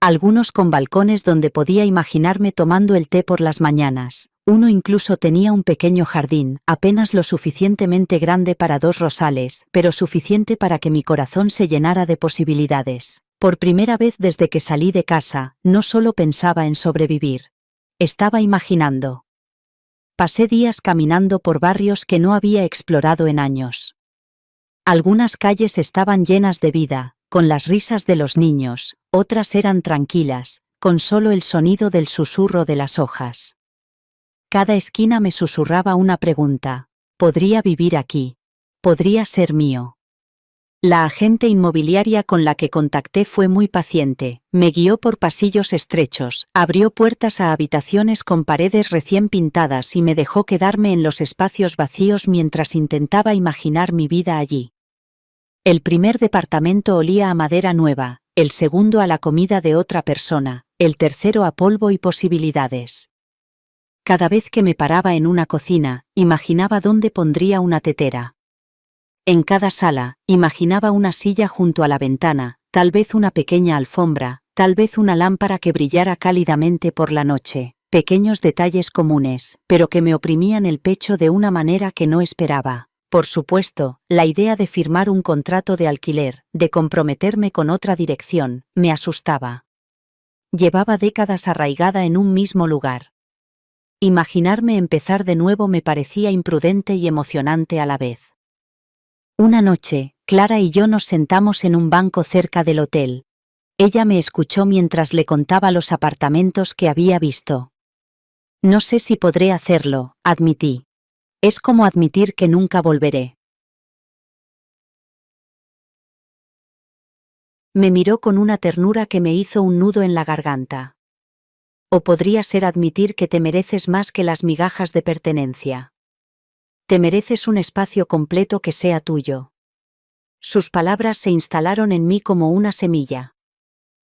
Algunos con balcones donde podía imaginarme tomando el té por las mañanas. Uno incluso tenía un pequeño jardín, apenas lo suficientemente grande para 2 rosales, pero suficiente para que mi corazón se llenara de posibilidades. Por primera vez desde que salí de casa, no solo pensaba en sobrevivir. Estaba imaginando. Pasé días caminando por barrios que no había explorado en años. Algunas calles estaban llenas de vida, con las risas de los niños, otras eran tranquilas, con solo el sonido del susurro de las hojas. Cada esquina me susurraba una pregunta: ¿podría vivir aquí? ¿Podría ser mío? La agente inmobiliaria con la que contacté fue muy paciente, me guió por pasillos estrechos, abrió puertas a habitaciones con paredes recién pintadas y me dejó quedarme en los espacios vacíos mientras intentaba imaginar mi vida allí. El primer departamento olía a madera nueva, el segundo a la comida de otra persona, el tercero a polvo y posibilidades. Cada vez que me paraba en una cocina, imaginaba dónde pondría una tetera. En cada sala, imaginaba una silla junto a la ventana, tal vez una pequeña alfombra, tal vez una lámpara que brillara cálidamente por la noche. Pequeños detalles comunes, pero que me oprimían el pecho de una manera que no esperaba. Por supuesto, la idea de firmar un contrato de alquiler, de comprometerme con otra dirección, me asustaba. Llevaba décadas arraigada en un mismo lugar. Imaginarme empezar de nuevo me parecía imprudente y emocionante a la vez. Una noche, Clara y yo nos sentamos en un banco cerca del hotel. Ella me escuchó mientras le contaba los apartamentos que había visto. No sé si podré hacerlo, admití. Es como admitir que nunca volveré. Me miró con una ternura que me hizo un nudo en la garganta. O podría ser admitir que te mereces más que las migajas de pertenencia. Te mereces un espacio completo que sea tuyo. Sus palabras se instalaron en mí como una semilla.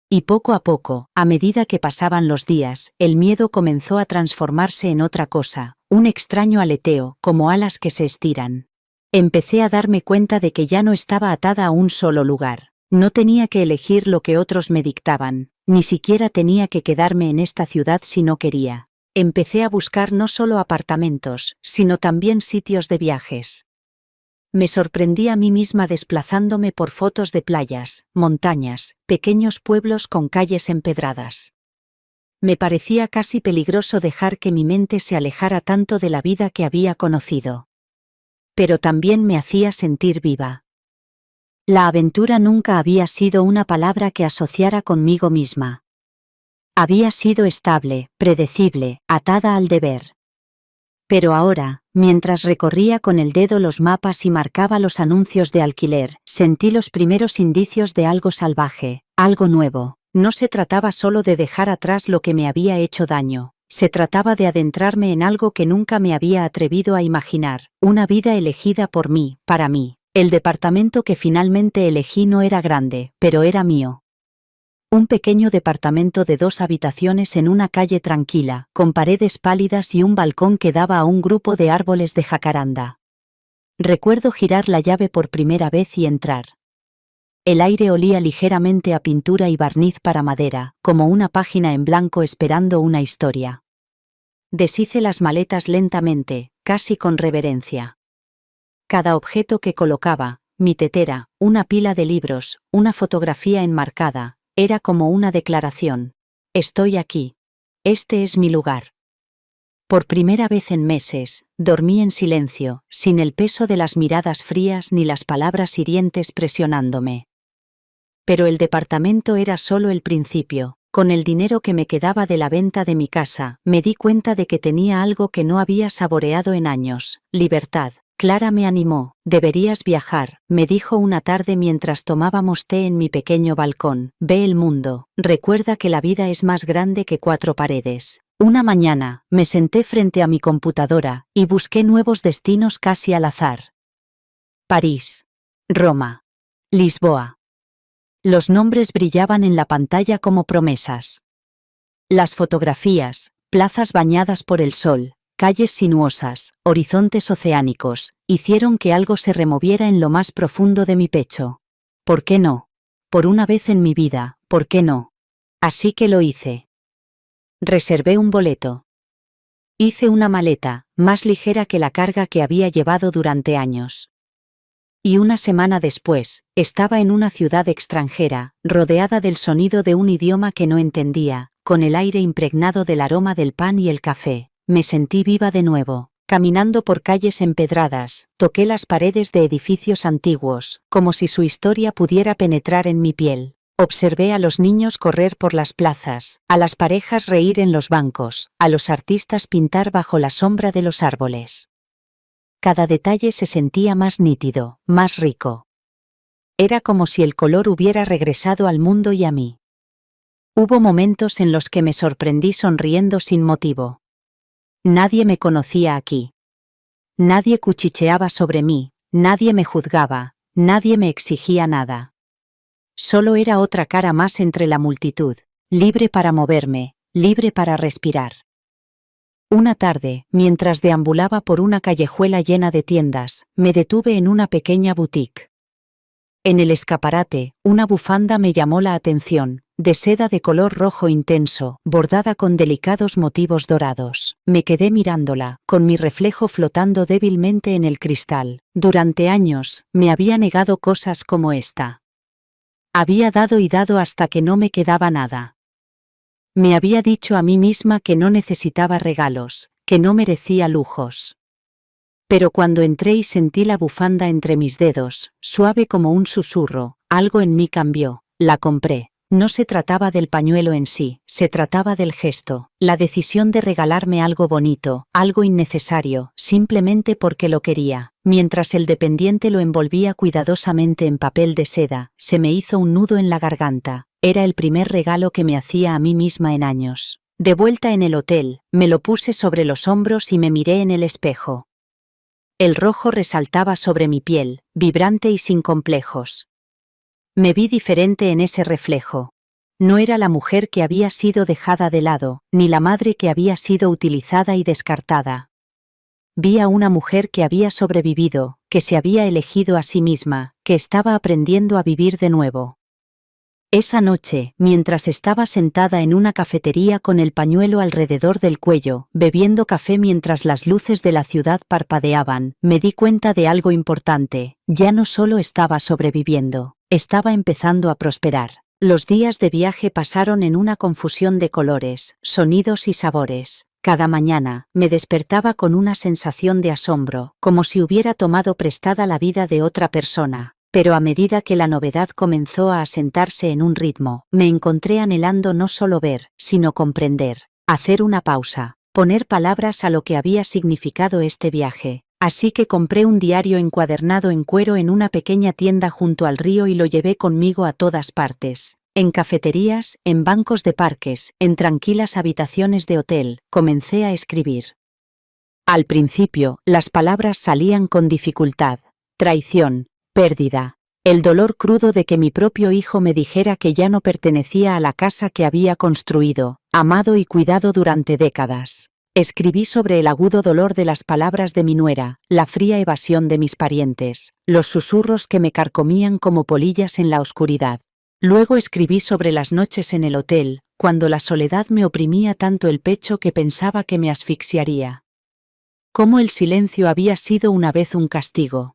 Y poco a poco, a medida que pasaban los días, el miedo comenzó a transformarse en otra cosa, un extraño aleteo, como alas que se estiran. Empecé a darme cuenta de que ya no estaba atada a un solo lugar. No tenía que elegir lo que otros me dictaban, ni siquiera tenía que quedarme en esta ciudad si no quería. Empecé a buscar no solo apartamentos, sino también sitios de viajes. Me sorprendí a mí misma desplazándome por fotos de playas, montañas, pequeños pueblos con calles empedradas. Me parecía casi peligroso dejar que mi mente se alejara tanto de la vida que había conocido. Pero también me hacía sentir viva. La aventura nunca había sido una palabra que asociara conmigo misma. Había sido estable, predecible, atada al deber. Pero ahora, mientras recorría con el dedo los mapas y marcaba los anuncios de alquiler, sentí los primeros indicios de algo salvaje, algo nuevo. No se trataba solo de dejar atrás lo que me había hecho daño, se trataba de adentrarme en algo que nunca me había atrevido a imaginar, una vida elegida por mí, para mí. El departamento que finalmente elegí no era grande, pero era mío. Un pequeño departamento de 2 habitaciones en una calle tranquila, con paredes pálidas y un balcón que daba a un grupo de árboles de jacaranda. Recuerdo girar la llave por primera vez y entrar. El aire olía ligeramente a pintura y barniz para madera, como una página en blanco esperando una historia. Deshice las maletas lentamente, casi con reverencia. Cada objeto que colocaba, mi tetera, una pila de libros, una fotografía enmarcada, era como una declaración. Estoy aquí. Este es mi lugar. Por primera vez en meses, dormí en silencio, sin el peso de las miradas frías ni las palabras hirientes presionándome. Pero el departamento era solo el principio. Con el dinero que me quedaba de la venta de mi casa, me di cuenta de que tenía algo que no había saboreado en años: libertad. Clara me animó. Deberías viajar, me dijo una tarde mientras tomábamos té en mi pequeño balcón. Ve el mundo, recuerda que la vida es más grande que 4 paredes. Una mañana, me senté frente a mi computadora, y busqué nuevos destinos casi al azar. París. Roma. Lisboa. Los nombres brillaban en la pantalla como promesas. Las fotografías, plazas bañadas por el sol, calles sinuosas, horizontes oceánicos, hicieron que algo se removiera en lo más profundo de mi pecho. ¿Por qué no? Por una vez en mi vida, ¿por qué no? Así que lo hice. Reservé un boleto. Hice una maleta, más ligera que la carga que había llevado durante años. Y una semana después, estaba en una ciudad extranjera, rodeada del sonido de un idioma que no entendía, con el aire impregnado del aroma del pan y el café. Me sentí viva de nuevo. Caminando por calles empedradas, toqué las paredes de edificios antiguos, como si su historia pudiera penetrar en mi piel. Observé a los niños correr por las plazas, a las parejas reír en los bancos, a los artistas pintar bajo la sombra de los árboles. Cada detalle se sentía más nítido, más rico. Era como si el color hubiera regresado al mundo y a mí. Hubo momentos en los que me sorprendí sonriendo sin motivo. Nadie me conocía aquí. Nadie cuchicheaba sobre mí, nadie me juzgaba, nadie me exigía nada. Solo era otra cara más entre la multitud, libre para moverme, libre para respirar. Una tarde, mientras deambulaba por una callejuela llena de tiendas, me detuve en una pequeña boutique. En el escaparate, una bufanda me llamó la atención, de seda de color rojo intenso, bordada con delicados motivos dorados. Me quedé mirándola, con mi reflejo flotando débilmente en el cristal. Durante años, me había negado cosas como esta. Había dado y dado hasta que no me quedaba nada. Me había dicho a mí misma que no necesitaba regalos, que no merecía lujos. Pero cuando entré y sentí la bufanda entre mis dedos, suave como un susurro, algo en mí cambió. La compré. No se trataba del pañuelo en sí, se trataba del gesto, la decisión de regalarme algo bonito, algo innecesario, simplemente porque lo quería. Mientras el dependiente lo envolvía cuidadosamente en papel de seda, se me hizo un nudo en la garganta. Era el primer regalo que me hacía a mí misma en años. De vuelta en el hotel, me lo puse sobre los hombros y me miré en el espejo. El rojo resaltaba sobre mi piel, vibrante y sin complejos. Me vi diferente en ese reflejo. No era la mujer que había sido dejada de lado, ni la madre que había sido utilizada y descartada. Vi a una mujer que había sobrevivido, que se había elegido a sí misma, que estaba aprendiendo a vivir de nuevo. Esa noche, mientras estaba sentada en una cafetería con el pañuelo alrededor del cuello, bebiendo café mientras las luces de la ciudad parpadeaban, me di cuenta de algo importante. Ya no solo estaba sobreviviendo, estaba empezando a prosperar. Los días de viaje pasaron en una confusión de colores, sonidos y sabores. Cada mañana, me despertaba con una sensación de asombro, como si hubiera tomado prestada la vida de otra persona. Pero a medida que la novedad comenzó a asentarse en un ritmo, me encontré anhelando no solo ver, sino comprender, hacer una pausa, poner palabras a lo que había significado este viaje. Así que compré un diario encuadernado en cuero en una pequeña tienda junto al río y lo llevé conmigo a todas partes. En cafeterías, en bancos de parques, en tranquilas habitaciones de hotel, comencé a escribir. Al principio, las palabras salían con dificultad. Traición. Pérdida. El dolor crudo de que mi propio hijo me dijera que ya no pertenecía a la casa que había construido, amado y cuidado durante décadas. Escribí sobre el agudo dolor de las palabras de mi nuera, la fría evasión de mis parientes, los susurros que me carcomían como polillas en la oscuridad. Luego escribí sobre las noches en el hotel, cuando la soledad me oprimía tanto el pecho que pensaba que me asfixiaría. Cómo el silencio había sido una vez un castigo.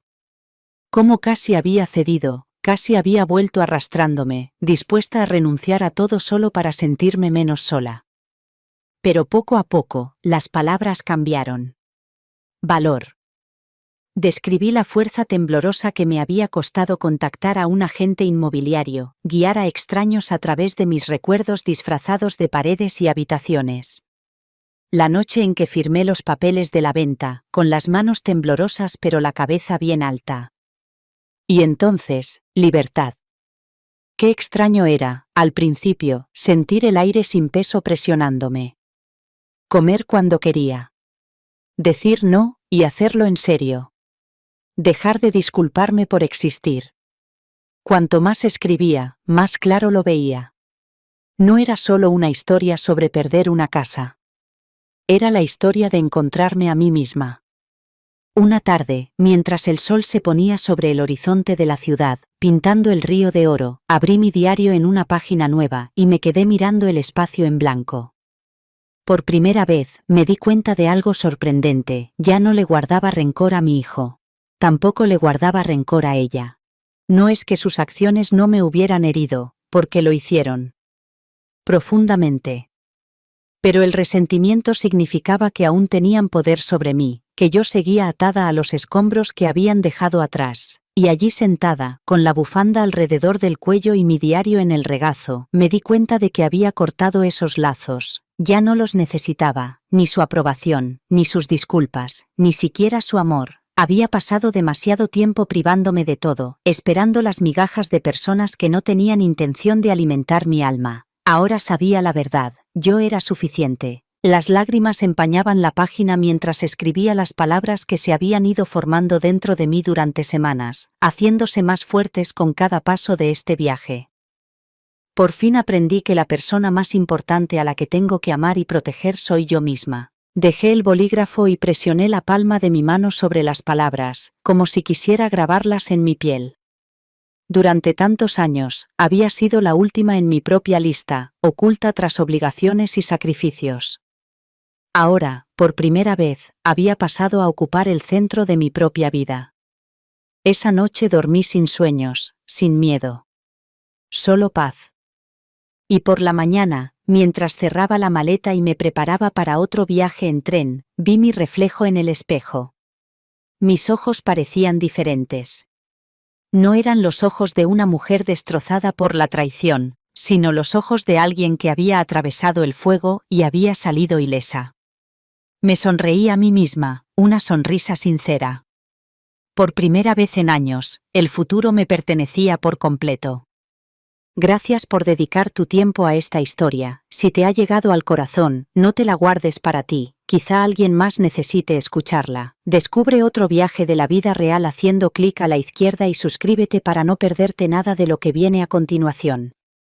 Cómo casi había cedido, casi había vuelto arrastrándome, dispuesta a renunciar a todo solo para sentirme menos sola. Pero poco a poco, las palabras cambiaron. Valor. Describí la fuerza temblorosa que me había costado contactar a un agente inmobiliario, guiar a extraños a través de mis recuerdos disfrazados de paredes y habitaciones. La noche en que firmé los papeles de la venta, con las manos temblorosas pero la cabeza bien alta. Y entonces, libertad. Qué extraño era, al principio, sentir el aire sin peso presionándome. Comer cuando quería. Decir no, y hacerlo en serio. Dejar de disculparme por existir. Cuanto más escribía, más claro lo veía. No era solo una historia sobre perder una casa. Era la historia de encontrarme a mí misma. Una tarde, mientras el sol se ponía sobre el horizonte de la ciudad, pintando el río de oro, abrí mi diario en una página nueva y me quedé mirando el espacio en blanco. Por primera vez, me di cuenta de algo sorprendente: ya no le guardaba rencor a mi hijo. Tampoco le guardaba rencor a ella. No es que sus acciones no me hubieran herido, porque lo hicieron. Profundamente. Pero el resentimiento significaba que aún tenían poder sobre mí, que yo seguía atada a los escombros que habían dejado atrás. Y allí sentada, con la bufanda alrededor del cuello y mi diario en el regazo, me di cuenta de que había cortado esos lazos. Ya no los necesitaba, ni su aprobación, ni sus disculpas, ni siquiera su amor. Había pasado demasiado tiempo privándome de todo, esperando las migajas de personas que no tenían intención de alimentar mi alma. Ahora sabía la verdad: yo era suficiente. Las lágrimas empañaban la página mientras escribía las palabras que se habían ido formando dentro de mí durante semanas, haciéndose más fuertes con cada paso de este viaje. Por fin aprendí que la persona más importante a la que tengo que amar y proteger soy yo misma. Dejé el bolígrafo y presioné la palma de mi mano sobre las palabras, como si quisiera grabarlas en mi piel. Durante tantos años, había sido la última en mi propia lista, oculta tras obligaciones y sacrificios. Ahora, por primera vez, había pasado a ocupar el centro de mi propia vida. Esa noche dormí sin sueños, sin miedo. Solo paz. Y por la mañana, mientras cerraba la maleta y me preparaba para otro viaje en tren, vi mi reflejo en el espejo. Mis ojos parecían diferentes. No eran los ojos de una mujer destrozada por la traición, sino los ojos de alguien que había atravesado el fuego y había salido ilesa. Me sonreí a mí misma, una sonrisa sincera. Por primera vez en años, el futuro me pertenecía por completo. Gracias por dedicar tu tiempo a esta historia. Si te ha llegado al corazón, no te la guardes para ti, quizá alguien más necesite escucharla. Descubre otro viaje de la vida real haciendo clic a la izquierda y suscríbete para no perderte nada de lo que viene a continuación.